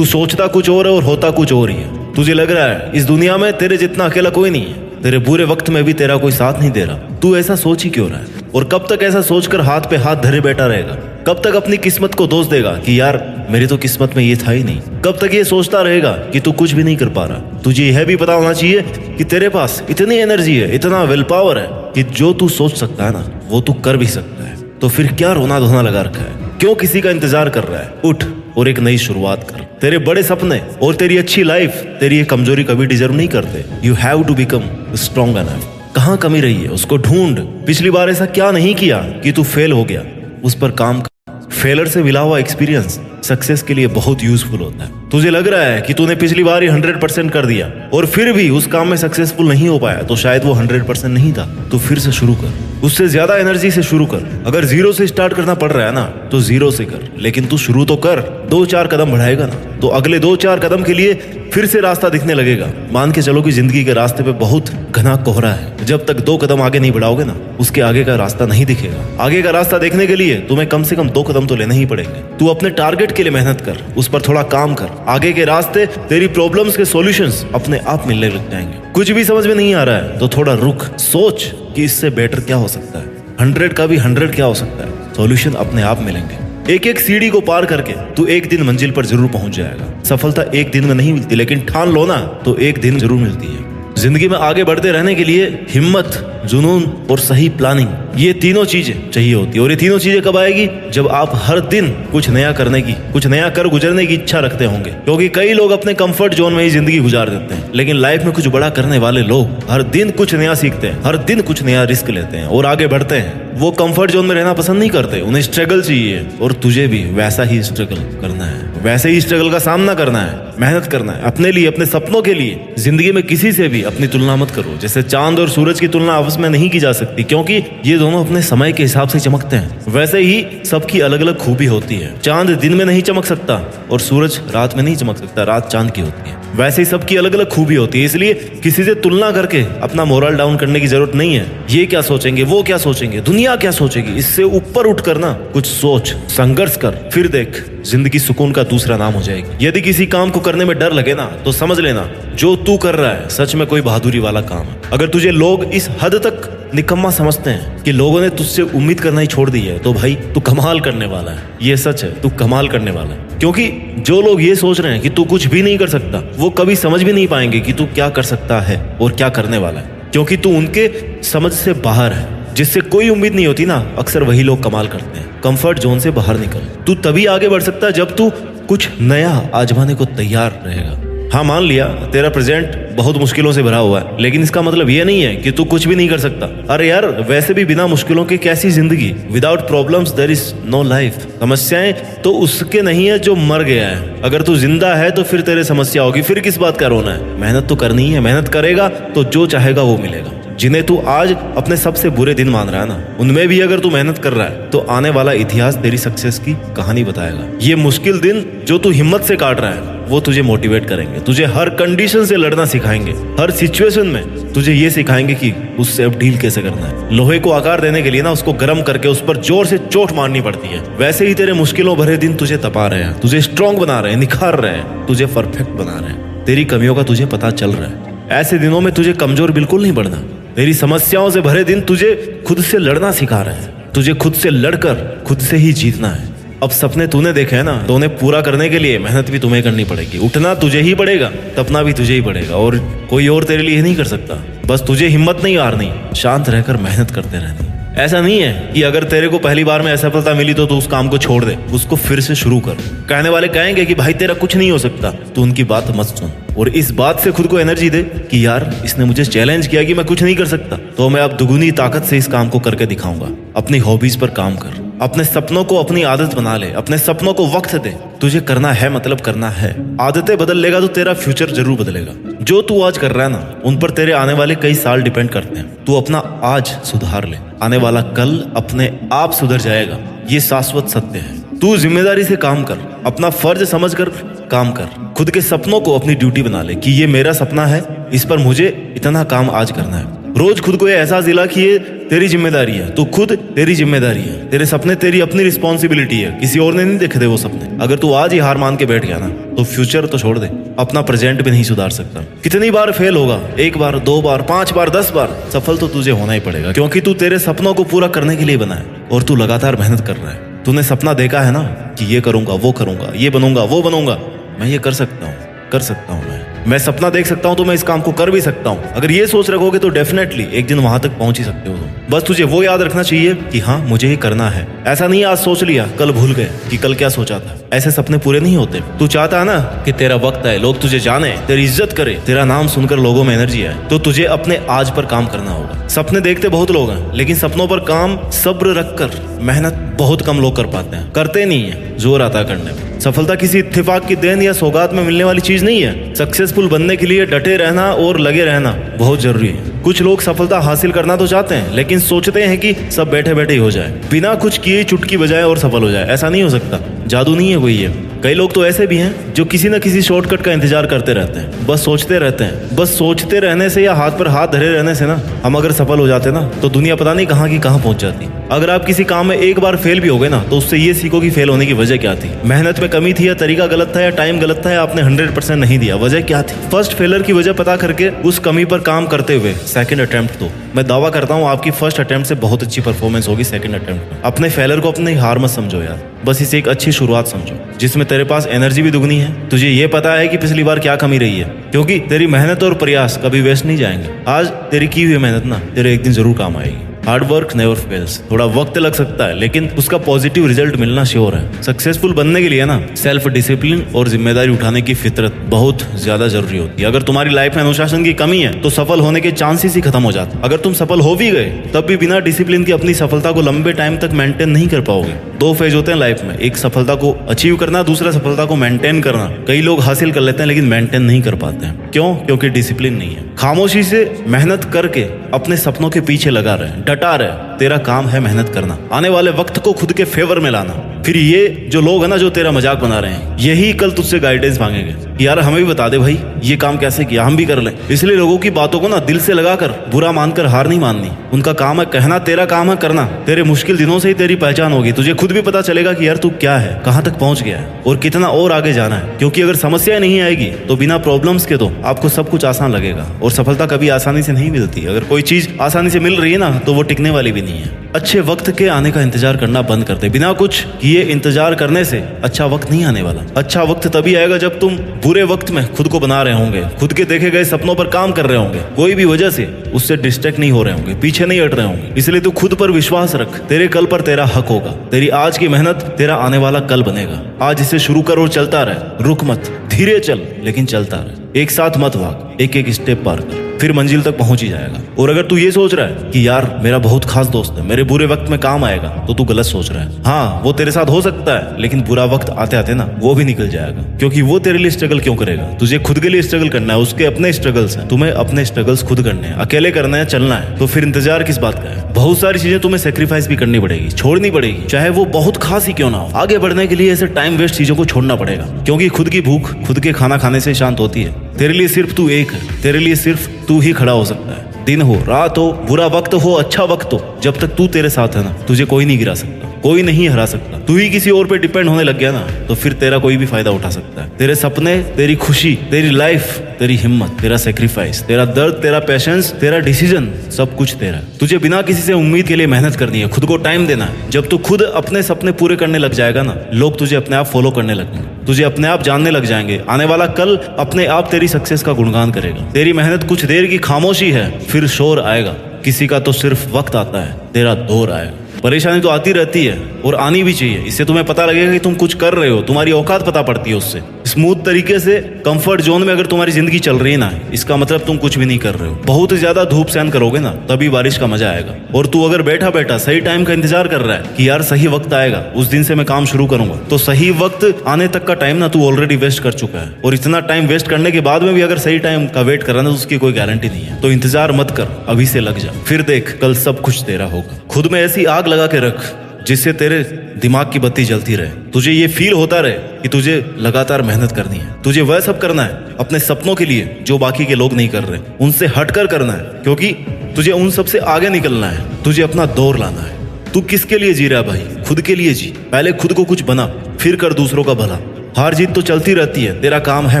सोचता कुछ और है और होता कुछ और ही है। तुझे लग रहा है इस दुनिया में तेरे जितना अकेला कोई नहीं है, तेरे बुरे वक्त में भी तेरा कोई साथ नहीं दे रहा। तू ऐसा सोच ही क्यों रहा है? और कब तक ऐसा सोचकर हाथ पे हाथ धरे बैठा रहेगा? कब तक अपनी किस्मत को दोष देगा कि यार मेरी तो किस्मत में ये था ही नहीं? कब तक ये सोचता रहेगा कि तू कुछ भी नहीं कर पा रहा? तुझे यह भी पता होना चाहिए कि तेरे पास इतनी एनर्जी है, इतना विल पावर है कि जो तू सोच सकता है ना, वो तू कर भी सकता है। तो फिर क्या रोना धोना लगा रखा है? क्यों किसी का इंतजार कर रहा है? उठ और एक नई शुरुआत कर। तेरे बड़े सपने और तेरी अच्छी लाइफ तेरी ये कमजोरी कभी डिजर्व नहीं करते। You have to become strong enough. कहाँ कमी रही है उसको ढूंढ। पिछली बार ऐसा क्या नहीं किया कि तू फेल हो गया, उस पर काम कर। फेलर से मिला हुआ एक्सपीरियंस सक्सेस के लिए बहुत यूजफुल होता है। तुझे लग रहा है कि तूने पिछली बार ही 100% कर दिया और फिर भी उस काम में सक्सेसफुल नहीं हो पाया, तो शायद वो 100% नहीं था। तो फिर से शुरू कर, उससे ज्यादा एनर्जी से शुरू कर। अगर जीरो से स्टार्ट करना पड़ रहा है ना, तो जीरो से कर, लेकिन तू शुरू तो कर। 2-4 कदम बढ़ाएगा ना, तो अगले 2-4 कदम के लिए फिर से रास्ता दिखने लगेगा। मान के चलो कि जिंदगी के रास्ते पे बहुत घना कोहरा है। जब तक 2 कदम आगे नहीं बढ़ाओगे ना, उसके आगे का रास्ता नहीं दिखेगा। आगे का रास्ता देखने के लिए तुम्हें कम से कम 2 कदम तो लेने ही पड़ेंगे। तू अपने टारगेट के लिए मेहनत कर, उस पर थोड़ा काम कर। आगे के रास्ते, तेरी प्रॉब्लम्स के सॉल्यूशंस अपने आप मिलने लग जाएंगे। कुछ भी समझ में नहीं आ रहा है तो थोड़ा रुक, सोच कि इससे बेटर क्या हो सकता है, 100 का भी 100 क्या हो सकता है। सॉल्यूशन अपने आप मिलेंगे। एक एक सीढ़ी को पार करके तू एक दिन मंजिल पर जरूर पहुंच जाएगा। सफलता एक दिन में नहीं मिलती, लेकिन ठान लो ना तो एक दिन जरूर मिलती है। जिंदगी में आगे बढ़ते रहने के लिए हिम्मत, जुनून और सही प्लानिंग, ये तीनों चीजें चाहिए होती है। और ये तीनों चीजें कब आएगी? जब आप हर दिन कुछ नया करने की, कुछ नया कर गुजरने की इच्छा रखते होंगे। क्योंकि कई लोग अपने कंफर्ट जोन में ही जिंदगी गुजार देते हैं, लेकिन लाइफ में कुछ बड़ा करने वाले लोग हर दिन कुछ नया सीखते हैं, हर दिन कुछ नया रिस्क लेते हैं और आगे बढ़ते हैं। वो कंफर्ट जोन में रहना पसंद नहीं करते, उन्हें स्ट्रगल चाहिए। और तुझे भी वैसा ही स्ट्रगल करना है, वैसे ही स्ट्रगल का सामना करना है, मेहनत करना है अपने लिए, अपने सपनों के लिए। जिंदगी में किसी से भी अपनी तुलना मत करो। जैसे चांद और सूरज की तुलना आपस में नहीं की जा सकती, क्योंकि ये दोनों अपने समय के हिसाब से चमकते हैं। वैसे ही सबकी अलग अलग खूबी होती है। चांद दिन में नहीं चमक सकता और सूरज रात में नहीं चमक सकता, रात चांद की होती है। वैसे ही सबकी अलग अलग खूबी होती है। इसलिए किसी से तुलना करके अपना मोरल डाउन करने की जरूरत नहीं है। ये क्या सोचेंगे, वो क्या सोचेंगे, दुनिया क्या सोचेगी, इससे ऊपर उठ कर ना कुछ सोच, संघर्ष कर, फिर देख जिंदगी सुकून का दूसरा नाम हो जाएगी। यदि किसी काम को करने में डर लगे ना, तो समझ लेना जो तू कर रहा है सच में कोई बहादुरी वाला काम है। अगर तुझे लोग इस हद तक निकम्मा समझते हैं कि लोगों ने तुझसे उम्मीद करना ही छोड़ दी है, तो भाई तू कमाल करने वाला है। ये सच है, तू कमाल करने वाला है। क्योंकि जो लोग ये सोच रहे हैं कि तू कुछ भी नहीं कर सकता, वो कभी समझ भी नहीं पाएंगे कि तू क्या कर सकता है और क्या करने वाला है। क्योंकि तू उनके समझ से बाहर है। जिससे कोई उम्मीद नहीं होती ना, अक्सर वही लोग कमाल करते हैं। कंफर्ट जोन से बाहर निकल। तू तभी आगे बढ़ सकता है जब तू कुछ नया आजमाने को तैयार रहेगा। हाँ, मान लिया तेरा प्रेजेंट बहुत मुश्किलों से भरा हुआ है, लेकिन इसका मतलब ये नहीं है कि तू कुछ भी नहीं कर सकता। अरे यार, वैसे भी बिना मुश्किलों के कैसी जिंदगी? Without problems there is no life. समस्याएं तो उसके नहीं है जो मर गया है। अगर तू जिंदा है तो फिर तेरे समस्या होगी, फिर किस बात का रोना है? मेहनत तो करनी है। मेहनत करेगा तो जो चाहेगा वो मिलेगा। जिन्हें तू आज अपने सबसे बुरे दिन मान रहा है ना, उनमें भी अगर तू मेहनत कर रहा है तो आने वाला इतिहास तेरी सक्सेस की कहानी बताएगा। ये मुश्किल दिन जो तू हिम्मत से काट रहा है वो तुझे मोटिवेट करेंगे, तुझे हर कंडीशन से लड़ना सिखाएंगे, हर सिचुएशन में तुझे ये सिखाएंगे कि उससे अब डील कैसे करना है। लोहे को आकार देने के लिए ना उसको गर्म करके उस पर जोर से चोट मारनी पड़ती है। वैसे ही तेरे मुश्किलों भरे दिन तुझे तपा रहे हैं, तुझे स्ट्रांग बना रहे हैं, निखार रहे हैं, तुझे परफेक्ट बना रहे हैं। तेरी कमियों का तुझे पता चल रहा है। ऐसे दिनों में तुझे कमजोर बिल्कुल नहीं बढ़ना। तेरी समस्याओं से भरे दिन तुझे खुद से लड़ना सिखा रहे हैं। तुझे खुद से लड़कर खुद से ही जीतना है। अब सपने तूने देखे हैं ना, तो उन्हें पूरा करने के लिए मेहनत भी तुम्हें करनी पड़ेगी। उठना तुझे ही पड़ेगा, तपना भी तुझे ही पड़ेगा, और कोई और तेरे लिए नहीं कर सकता। बस तुझे हिम्मत नहीं हारनी, शांत रहकर मेहनत करते रहनी। ऐसा नहीं है कि अगर तेरे को पहली बार में असफलता मिली तो तू उस काम को छोड़ दे, उसको फिर से शुरू कर। कहने वाले कहेंगे कि भाई तेरा कुछ नहीं हो सकता, तो उनकी बात मत सुन और इस बात से खुद को एनर्जी दे कि यार इसने मुझे चैलेंज किया कि मैं कुछ नहीं कर सकता, तो मैं अब दुगुनी ताकत से इस काम को करके दिखाऊंगा। अपनी हॉबीज पर काम कर, अपने सपनों को अपनी आदत बना ले, अपने सपनों को वक्त दे। तुझे करना है मतलब करना है। आदतें बदल लेगा तो तेरा फ्यूचर जरूर बदलेगा। जो तू आज कर रहा है ना, उन पर तेरे आने वाले कई साल डिपेंड करते हैं। तू अपना आज सुधार ले, आने वाला कल अपने आप सुधर जाएगा। ये शाश्वत सत्य है। तू जिम्मेदारी से काम कर, अपना फर्ज समझकर काम कर। खुद के सपनों को अपनी ड्यूटी बना ले कि ये मेरा सपना है, इस पर मुझे इतना काम आज करना है। रोज खुद को ये एहसास दिला कि ये तेरी जिम्मेदारी है, तू खुद तेरी जिम्मेदारी है। तेरे सपने तेरी अपनी रिस्पॉन्सिबिलिटी है, किसी और ने नहीं देखे थे वो सपने। अगर तू आज ही हार मान के बैठ गया ना, तो फ्यूचर तो छोड़ दे, अपना प्रेजेंट भी नहीं सुधार सकता। कितनी बार फेल होगा, 1 बार, 2 बार, 5 बार, 10 बार, सफल तो तुझे होना ही पड़ेगा, क्योंकि तू तेरे सपनों को पूरा करने के लिए बना है और तू लगातार मेहनत कर रहा है। तूने सपना देखा है ना कि ये करूंगा, वो करूंगा, ये बनूंगा, वो बनूंगा, मैं ये कर सकता हूँ, कर सकता हूँ। मैं सपना देख सकता हूँ तो मैं इस काम को कर भी सकता हूँ। अगर ये सोच रखोगे तो डेफिनेटली एक दिन वहां तक पहुंच ही सकते हो। बस तुझे वो याद रखना चाहिए कि हाँ मुझे ये करना है। ऐसा नहीं आज सोच लिया कल भूल गए कि कल क्या सोचा था। ऐसे सपने पूरे नहीं होते। तू चाहता है ना कि तेरा वक्त आए, लोग तुझे जाने, तेरी इज्जत करे, तेरा नाम सुनकर लोगों में एनर्जी आए, तो तुझे अपने आज पर काम करना होगा। सपने देखते बहुत लोग हैं, लेकिन सपनों पर काम सब्र रखकर मेहनत बहुत कम लोग कर पाते हैं। करते नहीं है, जोर आता है करने में। सफलता किसी इत्तेफाक की देन या सौगात में मिलने वाली चीज नहीं है। सक्सेसफुल बनने के लिए डटे रहना और लगे रहना बहुत जरूरी है। कुछ लोग सफलता हासिल करना तो चाहते हैं, लेकिन सोचते हैं कि सब बैठे बैठे ही हो जाए, बिना कुछ किए चुटकी बजाए और सफल हो जाए। ऐसा नहीं हो सकता, जादू नहीं है कोई ये। कई लोग तो ऐसे भी हैं जो किसी न किसी शॉर्टकट का इंतजार करते रहते हैं, बस सोचते रहते हैं। बस सोचते रहने से या हाथ पर हाथ धरे रहने से ना, हम अगर सफल हो जाते ना, तो दुनिया पता नहीं कहाँ की कहाँ पहुंच जाती। अगर आप किसी काम में एक बार फेल भी हो गए ना, तो उससे ये सीखो कि फेल होने की वजह क्या थी। मेहनत में कमी थी, या तरीका गलत था, या टाइम गलत था, या आपने 100% नहीं दिया। वजह क्या थी? फर्स्ट फेलर की वजह पता करके उस कमी पर काम करते हुए सेकंड अटेम्प्ट दो। मैं दावा करता हूँ आपकी फर्स्ट अटेम्प्ट से बहुत अच्छी परफॉर्मेंस होगी सेकंड अटेम्प्ट में। अपने फेलर को अपनी हार मत समझो यार, बस इसे एक अच्छी शुरुआत समझो, जिसमें तेरे पास एनर्जी भी दुगनी है। तुझे ये पता है कि पिछली बार क्या कमी रही है, क्योंकि तेरी मेहनत और प्रयास कभी वेस्ट नहीं जाएंगे। आज तेरी की हुई मेहनत ना तेरे एक दिन जरूर काम आएगी। Hard work never fails. थोड़ा वक्त लग सकता है, लेकिन उसका पॉजिटिव रिजल्ट मिलना श्योर है। सक्सेसफुल बनने के लिए ना सेल्फ डिसिप्लिन और जिम्मेदारी उठाने की फितरत बहुत ज्यादा जरूरी होती है। अगर तुम्हारी लाइफ में अनुशासन की कमी है, तो सफल होने के चांसेस ही खत्म हो जाते। अगर तुम सफल हो भी गए, तब भी बिना डिसिप्लिन की अपनी सफलता को लंबे टाइम तक मेंटेन नहीं कर पाओगे। 2 फेज होते हैं लाइफ में, एक सफलता को अचीव करना, दूसरा सफलता को मेंटेन करना। कई लोग हासिल कर लेते हैं, लेकिन मेंटेन नहीं कर पाते हैं। क्यों? क्योंकि डिसिप्लिन नहीं है। खामोशी से मेहनत करके अपने सपनों के पीछे लगा रहे, डटा रहे। तेरा काम है मेहनत करना, आने वाले वक्त को खुद के फेवर में लाना। फिर ये जो लोग है ना, जो तेरा मजाक बना रहे हैं, यही कल तुझसे गाइडेंस मांगेंगे, यार हमें भी बता दे भाई ये काम कैसे किया, हम भी कर लें। इसलिए लोगों की बातों को ना दिल से लगाकर बुरा मानकर हार नहीं माननी। उनका काम है कहना, तेरा काम है करना। तेरे मुश्किल दिनों से ही तेरी पहचान होगी। तुझे खुद भी पता चलेगा कि यार तू क्या है, कहाँ तक पहुंच गया है और कितना और आगे जाना है। क्योंकि अगर समस्या नहीं आएगी तो बिना प्रॉब्लम्स के तो आपको सब कुछ आसान लगेगा, और सफलता कभी आसानी से नहीं मिलती। अगर कोई चीज आसानी से मिल रही है ना, तो वो टिकने वाली भी नहीं है। अच्छे वक्त के आने का इंतजार करना बंद कर दे। बिना कुछ किए इंतजार करने से अच्छा वक्त नहीं आने वाला। अच्छा वक्त तभी आएगा जब तुम बुरे वक्त में खुद को बना रहे होंगे, खुद के देखे गए सपनों पर काम कर रहे होंगे, कोई भी वजह से उससे डिस्ट्रैक्ट नहीं हो रहे होंगे, पीछे नहीं हट रहे होंगे। इसलिए तू खुद पर विश्वास रख। तेरे कल पर तेरा हक होगा। तेरी आज की मेहनत तेरा आने वाला कल बनेगा। आज इसे शुरू कर और चलता रहे। रुक मत, धीरे चल, लेकिन चलता रहे। एक साथ मत भाग, एक एक स्टेप पार कर। फिर मंजिल तक पहुंच ही जाएगा। और अगर तू ये सोच रहा है कि यार मेरा बहुत खास दोस्त है, मेरे बुरे वक्त में काम आएगा, तो तू गलत सोच रहा है। हाँ, वो तेरे साथ हो सकता है, लेकिन बुरा वक्त आते आते ना वो भी निकल जाएगा। क्योंकि वो तेरे लिए स्ट्रगल क्यों करेगा? तुझे खुद के लिए स्ट्रगल करना है, उसके अपने स्ट्रगल्स हैं। तुम्हें अपने स्ट्रगल्स खुद करने हैं, अकेले करना है, चलना है। तो फिर इंतजार किस बात का है? बहुत सारी चीजें तुम्हें सेक्रीफाइस भी करनी पड़ेगी, छोड़नी पड़ेगी, चाहे वो बहुत खास ही क्यों ना हो। आगे बढ़ने के लिए ऐसे टाइम वेस्ट चीजों को छोड़ना पड़ेगा, क्योंकि खुद की भूख खुद के खाना खाने से शांत होती है। तेरे लिए सिर्फ तू एक है, तेरे लिए सिर्फ तू ही खड़ा हो सकता है। दिन हो, रात हो, बुरा वक्त हो, अच्छा वक्त हो, जब तक तू तेरे साथ है ना, तुझे कोई नहीं गिरा सकता, कोई नहीं हरा सकता। तू ही किसी और पे डिपेंड होने लग गया ना, तो फिर तेरा कोई भी फायदा उठा सकता है। तेरे सपने, तेरी खुशी, तेरी लाइफ, तेरी हिम्मत, तेरा सेक्रीफाइस, तेरा दर्द, तेरा पेशेंस, तेरा डिसीजन, सब कुछ तेरा। तुझे बिना किसी से उम्मीद के लिए मेहनत करनी है, खुद को टाइम देना है। जब तू खुद अपने सपने पूरे करने लग जाएगा ना, लोग तुझे अपने आप फॉलो करने लगेंगे, तुझे अपने आप जानने लग जाएंगे। आने वाला कल अपने आप तेरी सक्सेस का गुणगान करेगा। तेरी मेहनत कुछ देर की खामोशी है, फिर शोर आएगा। किसी का तो सिर्फ वक्त आता है, तेरा दौर आएगा। परेशानी तो आती रहती है और आनी भी चाहिए। इससे तुम्हें पता लगेगा कि तुम कुछ कर रहे हो, तुम्हारी औकात पता पड़ती है उससे। स्मूथ तरीके से कंफर्ट जोन में अगर तुम्हारी जिंदगी चल रही है ना, इसका मतलब तुम कुछ भी नहीं कर रहे हो। बहुत ज्यादा धूप सहन करोगे ना, तभी बारिश का मजा आएगा। और तू अगर बैठा बैठा सही टाइम का इंतजार कर रहा है कि यार सही वक्त आएगा, उस दिन से मैं काम शुरू करूंगा, तो सही वक्त आने तक का टाइम ना तू ऑलरेडी वेस्ट कर चुका है। और इतना टाइम वेस्ट करने के बाद में भी अगर सही टाइम का वेट कर रहा है तो उसकी कोई गारंटी नहीं है। तो इंतजार मत कर, अभी से लग जा, फिर देख कल सब कुछ तेरा होगा। खुद में ऐसी आग लगा के रख जिससे तेरे दिमाग की बत्ती जलती रहे, तुझे ये फील होता रहे कि तुझे लगातार मेहनत करनी है। तुझे वह सब करना है अपने सपनों के लिए जो बाकी के लोग नहीं कर रहे, उनसे हटकर करना है, क्योंकि तुझे उन सब से आगे निकलना है। तुझे अपना दौर लाना है। तू किसके लिए जी रहा है भाई? खुद के लिए जी। पहले खुद को कुछ बना, फिर कर दूसरों का भला। हार जीत तो चलती रहती है, तेरा काम है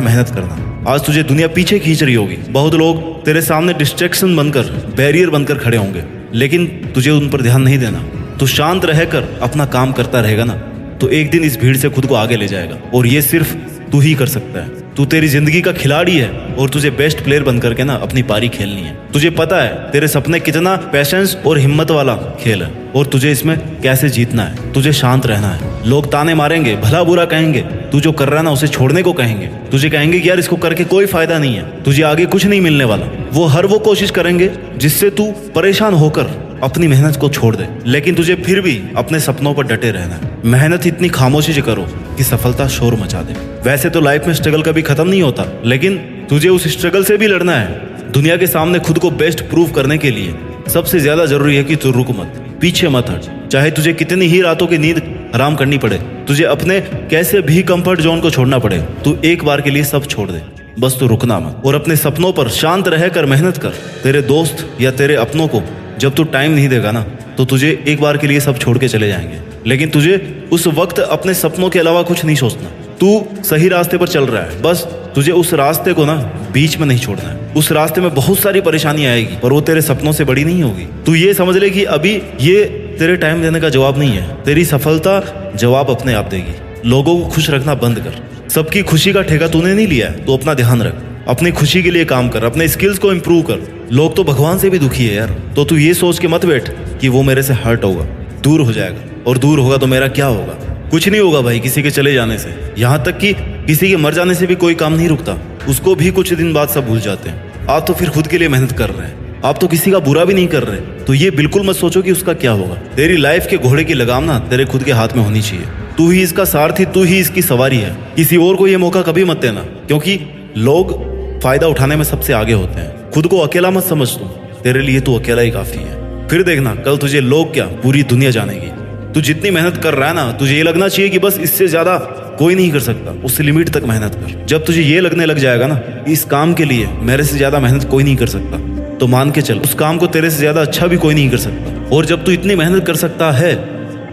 मेहनत करना। आज तुझे दुनिया पीछे खींच रही होगी, बहुत लोग तेरे सामने डिस्ट्रैक्शन बनकर, बैरियर बनकर खड़े होंगे, लेकिन तुझे उन पर ध्यान नहीं देना। तू शांत रहकर अपना काम करता रहेगा ना, तो एक दिन इस भीड़ से खुद को आगे ले जाएगा। और ये सिर्फ तू ही कर सकता है। तू तेरी जिंदगी का खिलाड़ी है और तुझे बेस्ट प्लेयर बन करके ना अपनी पारी खेलनी है। तुझे पता है तेरे सपने कितना पेशेंस और हिम्मत वाला खेल है, और तुझे इसमें कैसे जीतना है। तुझे शांत रहना है। लोग ताने मारेंगे, भला बुरा कहेंगे, तू जो कर रहा है ना उसे छोड़ने को कहेंगे। तुझे कहेंगे कि यार इसको करके कोई फायदा नहीं है, तुझे आगे कुछ नहीं मिलने वाला। वो हर वो कोशिश करेंगे जिससे तू परेशान होकर अपनी मेहनत को छोड़ दे, लेकिन तुझे फिर भी अपने सपनों पर डटे रहना है। मेहनत इतनी खामोशी से करो कि सफलता शोर मचा दे। वैसे तो लाइफ में स्ट्रगल कभी खत्म नहीं होता, लेकिन तुझे उस स्ट्रगल से भी लड़ना है। दुनिया के सामने खुद को बेस्ट प्रूव करने के लिए सबसे ज्यादा जरूरी है कि तू रुक मत, पीछे मत हट। चाहे तुझे कितनी ही रातों की नींद हराम करनी पड़े, तुझे अपने कैसे भी कंफर्ट जोन को छोड़ना पड़े, तू एक बार के लिए सब छोड़ दे। बस तू रुकना मत और अपने सपनों पर शांत रहकर मेहनत कर। तेरे दोस्त या तेरे अपनों को जब तू टाइम नहीं देगा ना, तो तुझे एक बार के लिए सब छोड़ के चले जाएंगे। लेकिन तुझे उस वक्त अपने सपनों के अलावा कुछ नहीं सोचना। तू सही रास्ते पर चल रहा है, बस तुझे उस रास्ते को ना बीच में नहीं छोड़ना है। उस रास्ते में बहुत सारी परेशानी आएगी, पर वो तेरे सपनों से बड़ी नहीं होगी। तू ये समझ ले कि अभी ये तेरे टाइम देने का जवाब नहीं है, तेरी सफलता जवाब अपने आप देगी। लोगों को खुश रखना बंद कर। सबकी खुशी का ठेका तूने नहीं लिया है, तो अपना ध्यान रख। अपनी खुशी के लिए काम कर, अपने स्किल्स को इम्प्रूव कर। लोग तो भगवान से भी दुखी है यार, तो तू ये सोच के मत बैठ कि वो मेरे से हर्ट होगा, दूर हो जाएगा, और दूर होगा तो मेरा क्या होगा। कुछ नहीं होगा भाई किसी के चले जाने से। यहाँ तक कि किसी के मर जाने से भी कोई काम नहीं रुकता, उसको भी कुछ दिन बाद सब भूल जाते हैं। आप तो फिर खुद के लिए मेहनत कर रहे हैं, आप तो किसी का बुरा भी नहीं कर रहे, तो ये बिल्कुल मत सोचो कि उसका क्या होगा। तेरी लाइफ के घोड़े की लगाम ना तेरे खुद के हाथ में होनी चाहिए। तू ही इसका सारथी, तू ही इसकी सवारी है। किसी और को ये मौका कभी मत देना, क्योंकि लोग फायदा उठाने में सबसे आगे होते हैं। खुद को अकेला मत समझ तू, तेरे लिए तू अकेला ही काफी है। फिर देखना कल तुझे लोग क्या, पूरी दुनिया जानेगी। तू जितनी मेहनत कर रहा है ना, तुझे ये लगना चाहिए कि बस इससे ज्यादा कोई नहीं कर सकता। उससे लिमिट तक मेहनत कर। जब तुझे ये लगने लग जाएगा ना, इस काम के लिए मेरे से ज्यादा मेहनत कोई नहीं कर सकता, तो मान के चल उस काम को तेरे से ज्यादा अच्छा भी कोई नहीं कर सकता। और जब तू इतनी मेहनत कर सकता है,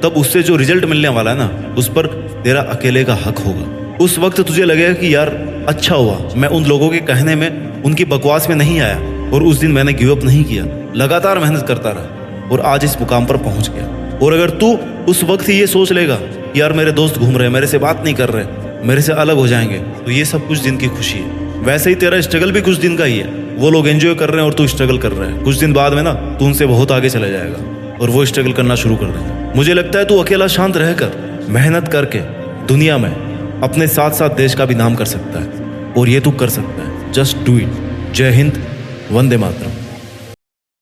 तब उससे जो रिजल्ट मिलने वाला है ना, उस पर तेरा अकेले का हक होगा। उस वक्त तुझे लगेगा कि यार अच्छा हुआ मैं उन लोगों के कहने में, उनकी बकवास में नहीं आया, और उस दिन मैंने गिव अप नहीं किया, लगातार मेहनत करता रहा और आज इस मुकाम पर पहुंच गया। और अगर तू उस वक्त ही ये सोच लेगा कि यार मेरे दोस्त घूम रहे हैं, मेरे से बात नहीं कर रहे, मेरे से अलग हो जाएंगे, तो ये सब कुछ दिन की खुशी है। वैसे ही तेरा स्ट्रगल भी कुछ दिन का ही है। वो लोग एंजॉय कर रहे हैं और तू स्ट्रगल कर रहा है। कुछ दिन बाद में ना तू उनसे बहुत आगे चला जाएगा और वो स्ट्रगल करना शुरू कर देगा। मुझे लगता है तू अकेला शांत रहकर मेहनत करके दुनिया में अपने साथ साथ देश का भी नाम कर सकता है, और ये तू कर सकता है। Just do it. जय हिंद, वंदे मातरम।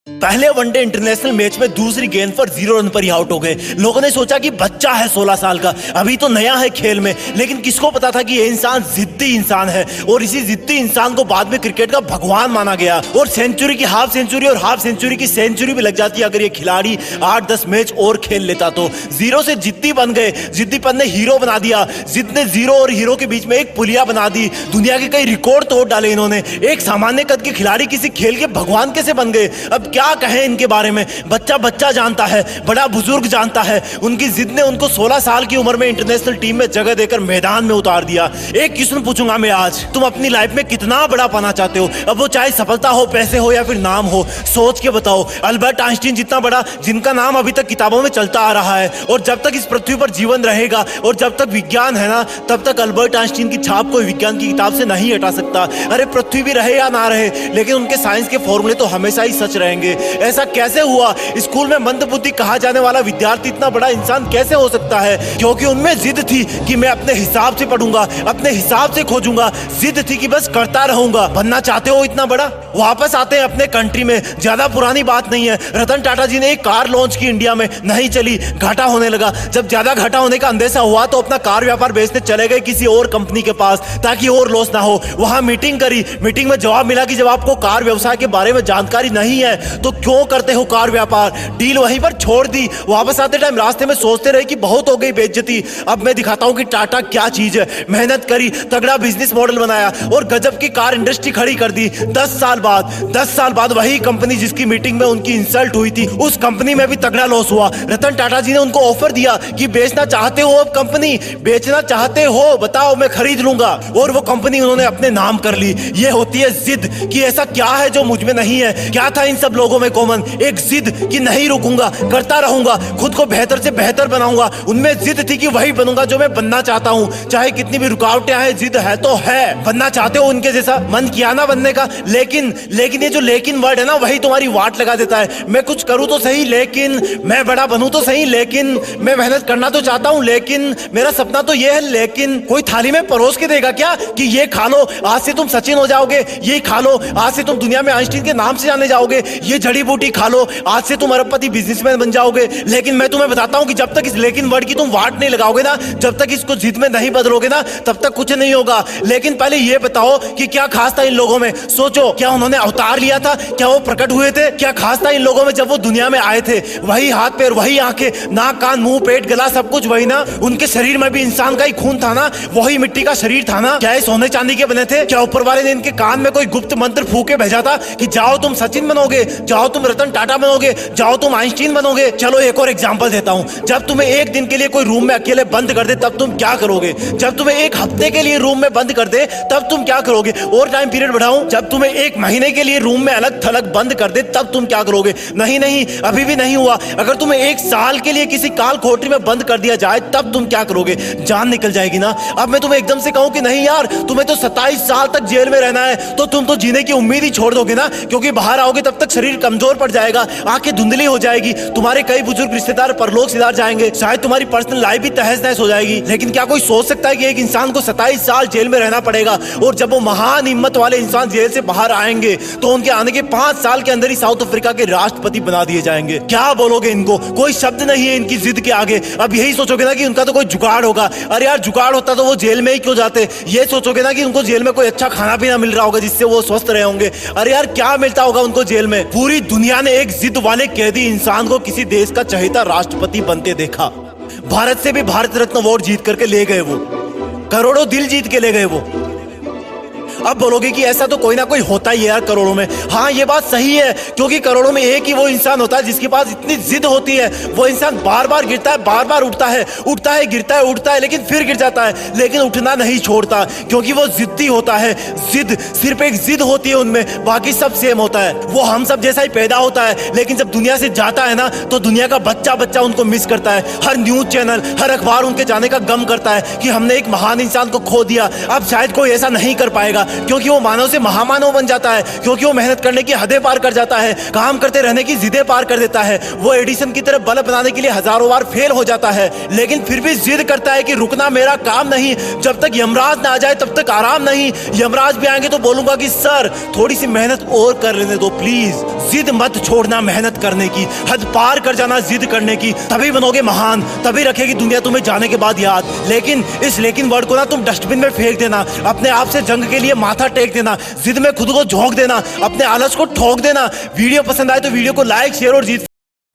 पहले वनडे इंटरनेशनल मैच में दूसरी गेंद पर 0 रन पर ही आउट हो गए। लोगों ने सोचा कि बच्चा है 16 साल का, अभी तो नया है खेल में, लेकिन किसको पता था कि ये इंसान जिद्दी इंसान है और इसी जिद्दी इंसान को बाद में क्रिकेट का भगवान माना गया। और सेंचुरी की हाफ सेंचुरी और हाफ सेंचुरी की सेंचुरी भी लग जाती अगर ये खिलाड़ी 8-10 मैच और खेल लेता तो। 0 से जिद्दी बन गए, जिद्दीपन ने हीरो बना दिया, जिद ने 0 और हीरो के बीच में एक पुलिया बना दी। दुनिया के कई रिकॉर्ड तोड़ डाले इन्होंने। एक सामान्य कद के खिलाड़ी किसी खेल के भगवान कैसे बन गए? अब क्या कहें इनके बारे में। बच्चा बच्चा जानता है, बड़ा बुजुर्ग जानता है। उनकी जिद ने उनको 16 साल की उम्र में इंटरनेशनल टीम में जगह देकर मैदान में उतार दिया। एक क्वेश्चन पूछूंगा मैं आज, तुम अपनी लाइफ में कितना बड़ा पाना चाहते हो? अब वो चाहे सफलता हो, पैसे हो या फिर नाम हो, सोच के बताओ। अल्बर्ट आइंस्टीन जितना बड़ा, जिनका नाम अभी तक किताबों में चलता आ रहा है, और जब तक इस पृथ्वी पर जीवन रहेगा और जब तक विज्ञान है ना, तब तक अल्बर्ट आइंस्टीन की छाप कोई विज्ञान की किताब से नहीं हटा सकता। अरे पृथ्वी भी रहे या ना रहे, लेकिन उनके साइंस के फॉर्मूले तो हमेशा ही सच रहेंगे। ऐसा कैसे हुआ? स्कूल में मंदबुद्धि कहा जाने वाला विद्यार्थी इतना बड़ा इंसान कैसे हो सकता है? क्योंकि उनमें जिद थी कि मैं अपने हिसाब से पढ़ूंगा, अपने हिसाब से खोजूंगा। जिद थी कि बस करता रहूंगा। बनना चाहते हो इतना बड़ा? वापस आते हैं अपने कंट्री में, ज्यादा पुरानी बात नहीं है। रतन टाटा जी ने एक कार लॉन्च की इंडिया में, नहीं चली, घाटा होने लगा। जब ज्यादा घाटा होने का अंदेशा हुआ तो अपना कार व्यापार बेचने चले गए किसी और कंपनी के पास ताकि और लॉस ना हो। वहां मीटिंग करी, मीटिंग में जवाब मिला कि जब आपको कार व्यवसाय के बारे में जानकारी नहीं है तो क्यों करते हो कार व्यापार? डील वहीं पर छोड़ दी। वापस आते टाइम रास्ते में सोचते रहे कि बहुत हो गई बेइज्जती, अब मैं दिखाता हूं कि टाटा क्या चीज है। मेहनत करी, तगड़ा बिजनेस मॉडल बनाया और गजब की कार इंडस्ट्री खड़ी कर दी। 10 साल बाद वही कंपनी जिसकी मीटिंग में उनकी इंसल्ट हुई थी, उस कंपनी में भी तगड़ा लॉस हुआ। रतन टाटा जी ने उनको ऑफर दिया कि बेचना चाहते हो, अब कंपनी बेचना चाहते हो, बताओ मैं खरीद लूंगा। और वो कंपनी उन्होंने अपने नाम कर ली। ये होती है जिद कि ऐसा क्या है जो मुझ में नहीं है। क्या था इन सब लोगों में कॉमन? एक जिद कि नहीं रुकूंगा, करता रहूंगा, खुद को बेहतर से बेहतर बनाऊंगा। उनमें जिद थी कि वही बनूंगा जो मैं बनना चाहता हूं, चाहे कितनी भी रुकावटें आए। जिद है तो है। बनना चाहते हो उनके जैसा? मन किया ना बनने का, लेकिन ये जो लेकिन वर्ड है ना, वही तुम्हारी वाट लगा देता है। मैं कुछ करूं तो सही, लेकिन मैं बड़ा बनूं तो सही, लेकिन मैं मेहनत करना तो चाहता हूं, लेकिन मेरा सपना तो ये है, लेकिन कोई थाली में परोस के देगा क्या कि ये खा लो, आज से तुम सचिन हो जाओगे, ये खा लो, आज से तुम दुनिया में आइंस्टीन के नाम से जाने जाओगे, ये जड़ी बूटी खा लो, आज से तुम अरबपति बिजनेसमैन बन जाओगे। लेकिन मैं तुम्हें बताता हूं कि जब तक इस लेकिन वर्ड की तुम वाट नहीं लगाओगे ना, जब तक इसको जिद में नहीं बदलोगे ना, तब तक कुछ नहीं होगा। लेकिन पहले ये बताओ कि क्या खास था इन लोगों में? सोचो, क्या उन्होंने अवतार लिया था? क्या वो प्रकट हुए थे? क्या खास था इन लोगों में जब वो दुनिया में आए थे? वही हाथ पैर, वही आंखें, नाक कान मुंह पेट गला सब कुछ वही ना। उनके शरीर में भी इंसान का ही खून था ना, वही मिट्टी का शरीर था ना। क्या ये सोने चांदी के बने थे? क्या ऊपर वाले ने इनके कान में कोई गुप्त मंत्र फूके भेजा था कि जाओ तुम सचिन बनोगे, जाओ तुम रतन टाटा बनोगे, जाओ तुम आइंस्टीन बनोगे? चलो एक और एग्जांपल देता हूं। जब तुम्हें एक दिन के लिए कोई रूम में अकेले बंद कर दे तब तुम क्या करोगे? जब तुम्हें एक हफ्ते के लिए रूम में बंद कर दे तब तुम क्या करोगे? और टाइम पीरियड बढ़ाऊं, जब तुम्हें एक महीने के लिए रूम में अलग थलग बंद कर दे तब तुम क्या करोगे? नहीं, अभी भी नहीं हुआ। अगर तुम्हें 1 साल के लिए किसी काल कोठरी में बंद कर दिया जाए तब तुम क्या करोगे? जान निकल जाएगी ना। अब मैं तुम्हें एकदम से कहूं कि नहीं यार, तुम्हें तो 27 साल तक जेल में रहना है, तो तुम तो जीने की उम्मीद ही छोड़ दोगे ना, क्योंकि बाहर आओगे तब तक शरीर कमजोर पड़ जाएगा, आंखें धुंधली हो जाएगी, तुम्हारे कई बुजुर्ग रिश्तेदार परलोक सिधार जाएंगे, शायद तुम्हारी पर्सनल लाइफ भी तहस नहस हो जाएगी। लेकिन क्या कोई सोच सकता है कि एक इंसान को 27 साल जेल में रहना पड़ेगा, और जब वो महान हिम्मत वाले इंसान जेल से बाहर आएंगे तो उनके आने के 5 साल के अंदर ही साउथ अफ्रीका के राष्ट्रपति बना दिए जाएंगे? क्या बोलोगे इनको? कोई शब्द नहीं है इनकी जिद के आगे। अब यही सोचोगे ना कि उनका तो कोई जुगाड़ होगा। अरे यार, जुगाड़ होता तो वो जेल में ही क्यों जाते? ये सोचोगे ना कि उनको जेल में कोई अच्छा खाना पीना मिल रहा होगा जिससे वो स्वस्थ रहे होंगे। अरे यार, क्या मिलता होगा उनको जेल में? पूरी दुनिया ने एक जिद वाले कैदी इंसान को किसी देश का चहेता राष्ट्रपति बनते देखा। भारत से भी भारत रत्न अवार्ड जीत करके ले गए वो, करोड़ों दिल जीत के ले गए वो। अब बोलोगे कि ऐसा तो कोई ना कोई होता ही है यार करोड़ों में। हाँ, ये बात सही है, क्योंकि करोड़ों में एक ही वो इंसान होता है जिसके पास इतनी जिद होती है। वो इंसान बार बार गिरता है, बार बार उठता है, गिरता है, उठता है, लेकिन फिर गिर जाता है, लेकिन उठना नहीं छोड़ता, क्योंकि वो जिद्दी होता है। जिद, सिर्फ एक जिद होती है उनमें, बाकी सब सेम होता है। वो हम सब जैसा ही पैदा होता है, लेकिन जब दुनिया से जाता है ना, तो दुनिया का बच्चा बच्चा उनको मिस करता है। हर न्यूज चैनल, हर अखबार उनके जाने का गम करता है कि हमने एक महान इंसान को खो दिया। अब शायद कोई ऐसा नहीं कर पाएगा, क्योंकि वो मानव से महामानव बन जाता है, क्योंकि वो मेहनत करने की हदें पार कर जाता है, काम करते रहने की जिदें पार कर देता है। वो एडिसन की तरह बल्ब बनाने के लिए हजारों बार फेल हो जाता है, लेकिन फिर भी जिद करता है कि रुकना मेरा काम नहीं, जब तक यमराज ना आ जाए तब तक आराम नहीं। यमराज भी आएंगे तो बोलूंगा कि सर थोड़ी सी मेहनत और कर लेने दो प्लीज। जिद मत छोड़ना मेहनत करने की, हद पार कर जाना जिद करने की, तभी बनोगे महान, तभी रखेगी दुनिया तुम्हें जाने के बाद याद। लेकिन इस लेकिन वर्ड को ना तुम डस्टबिन में फेंक देना, अपने आप से जंग के लिए माथा टेक देना, जिद में खुद को झोंक देना, अपने आलस को ठोक देना। वीडियो पसंद आए तो वीडियो को लाइक शेयर और जीत।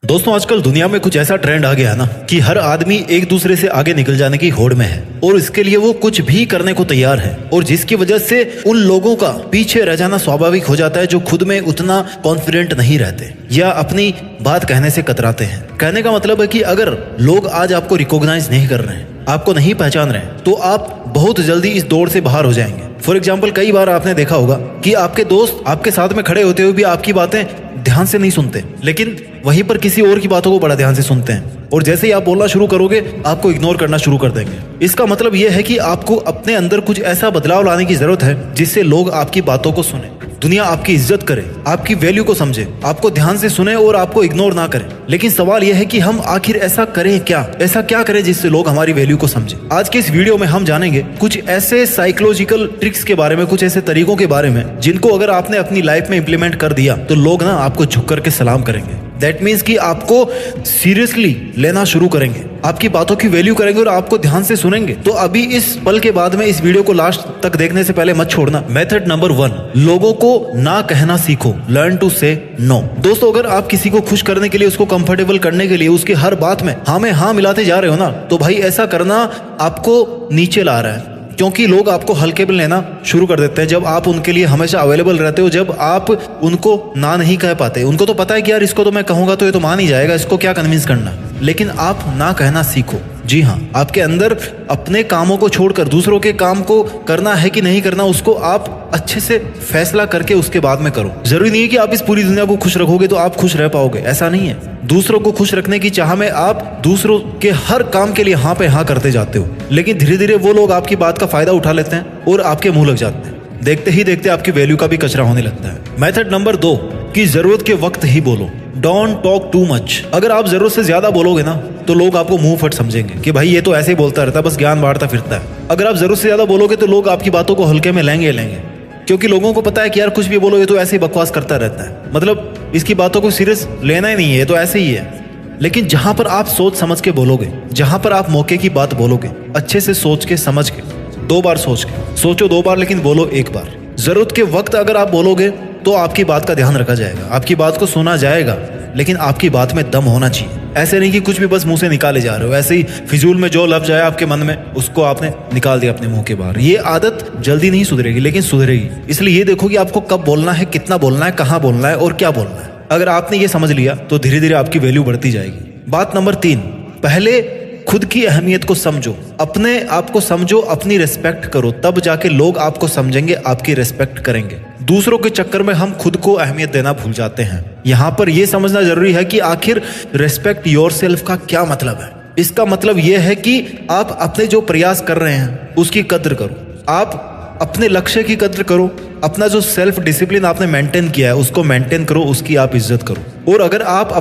दोस्तों आजकल दुनिया में कुछ ऐसा ट्रेंड आ गया है ना कि हर आदमी एक दूसरे से आगे निकल जाने की होड़ में है और इसके लिए वो कुछ भी करने को तैयार है, और जिसकी वजह से उन लोगों का पीछे रह जाना स्वाभाविक हो जाता है जो खुद में उतना कॉन्फिडेंट नहीं रहते या अपनी बात कहने से कतराते हैं। कहने का मतलब है कि अगर लोग आज आपको रिकॉग्नाइज नहीं कर रहे हैं, आपको नहीं पहचान रहे हैं, तो आप बहुत जल्दी इस दौड़ से बाहर हो जाएंगे। फॉर एग्जाम्पल, कई बार आपने देखा होगा कि आपके दोस्त आपके साथ में खड़े होते हुए भी आपकी बातें ध्यान से नहीं सुनते, लेकिन वहीं पर किसी और की बातों को बड़ा ध्यान से सुनते हैं, और जैसे ही आप बोलना शुरू करोगे आपको इग्नोर करना शुरू कर देंगे। इसका मतलब यह है कि आपको अपने अंदर कुछ ऐसा बदलाव लाने की जरूरत है जिससे लोग आपकी बातों को सुने, दुनिया आपकी इज्जत करे, आपकी वैल्यू को समझे, आपको ध्यान से सुने और आपको इग्नोर ना करे। लेकिन सवाल यह है कि हम आखिर ऐसा करें क्या, ऐसा क्या करें जिससे लोग हमारी वैल्यू को समझे। आज के इस वीडियो में हम जानेंगे कुछ ऐसे साइकोलॉजिकल ट्रिक्स के बारे में, कुछ ऐसे तरीकों के बारे में जिनको अगर आपने अपनी लाइफ में इंप्लीमेंट कर दिया तो लोग ना आपको झुक करके सलाम करेंगे। दैट मीन्स कि आपको सीरियसली लेना शुरू करेंगे, आपकी बातों की वैल्यू करेंगे और आपको ध्यान से सुनेंगे। तो अभी इस पल के बाद में इस वीडियो को लास्ट तक देखने से पहले मत छोड़ना। मेथड नंबर 1, लोगों को ना कहना सीखो, लर्न टू से नो। दोस्तों अगर आप किसी को खुश करने के लिए, उसको कंफर्टेबल करने के लिए उसकी हर बात में हाँ में हाँ मिलाते जा रहे हो ना, तो भाई ऐसा करना आपको नीचे ला रहा है, क्योंकि लोग आपको हल्के में लेना शुरू कर देते हैं जब आप उनके लिए हमेशा अवेलेबल रहते हो, जब आप उनको ना नहीं कह पाते। उनको तो पता है कि यार इसको तो मैं कहूंगा तो ये तो मान ही जाएगा, इसको क्या कन्विंस करना, लेकिन आप ना कहना सीखो। जी हाँ, आपके अंदर अपने कामों को छोड़कर दूसरों के काम को करना है कि नहीं करना, उसको आप अच्छे से फैसला करके उसके बाद में करो। जरूरी नहीं है कि आप इस पूरी दुनिया को खुश रखोगे तो आप खुश रह पाओगे, ऐसा नहीं है। दूसरों को खुश रखने की चाह में आप दूसरों के हर काम के लिए हाँ पे हाँ करते जाते हो, लेकिन धीरे धीरे वो लोग आपकी बात का फायदा उठा लेते हैं और आपके मुंह लग जाते हैं। देखते ही देखते आपकी वैल्यू का भी कचरा होने लगता है। मेथड नंबर 2, कि जरूरत के वक्त ही बोलो, डोंट टॉक टू मच। अगर आप जरूरत से ज्यादा बोलोगे ना तो लोग आपको मुंह फट समझेंगे कि भाई ये तो ऐसे ही बोलता रहता है, बस ज्ञान बांटता फिरता है। अगर आप जरूरत से ज्यादा बोलोगे तो लोग आपकी बातों को हल्के में लेंगे, क्योंकि लोगों को पता है कि यार कुछ भी बोलोगे तो ऐसे ही बकवास करता रहता है, मतलब इसकी बातों को सीरियस लेना ही नहीं है, तो ऐसे ही है। लेकिन जहां पर आप सोच समझ के बोलोगे, जहां पर आप मौके की बात बोलोगे, अच्छे से सोच के समझ के, 2 बार सोच के, सोचो 2 बार लेकिन बोलो 1 बार। जरूरत के वक्त अगर आप बोलोगे तो आपकी बात का ध्यान रखा जाएगा, आपकी बात को सुना जाएगा, लेकिन आपकी बात में दम होना चाहिए। ऐसे नहीं कि कुछ भी बस मुंह से निकाले जा रहे हो, ऐसे ही फिजूल में जो लफ्ज आया आपके मन में उसको आपने निकाल दिया अपने मुंह के बाहर। ये आदत जल्दी नहीं सुधरेगी, लेकिन सुधरेगी। इसलिए ये देखो कि आपको कब बोलना है, कितना बोलना है, कहाँ बोलना है और क्या बोलना है। अगर आपने ये समझ लिया तो धीरे धीरे आपकी वैल्यू बढ़ती जाएगी। बात नंबर 3, पहले खुद की अहमियत को समझो, अपने आप को समझो, अपनी रिस्पेक्ट करो, तब जाके लोग आपको समझेंगे, आपकी रिस्पेक्ट करेंगे। दूसरों के चक्कर में हम खुद को अहमियत देना भूल जाते हैं। यहाँ पर यह समझना जरूरी है कि आखिर रिस्पेक्ट योरसेल्फ का क्या मतलब है। इसका मतलब यह है कि आप अपने जो प्रयास कर रहे हैं उसकी कद्र करो, आप अपने लक्ष्य की कद्र करो, अपना जो सेल्फ डिसिप्लिन आपने मेंटेन किया है उसको मेंटेन करो, उसकी आप इज्जत करो। और अगर आप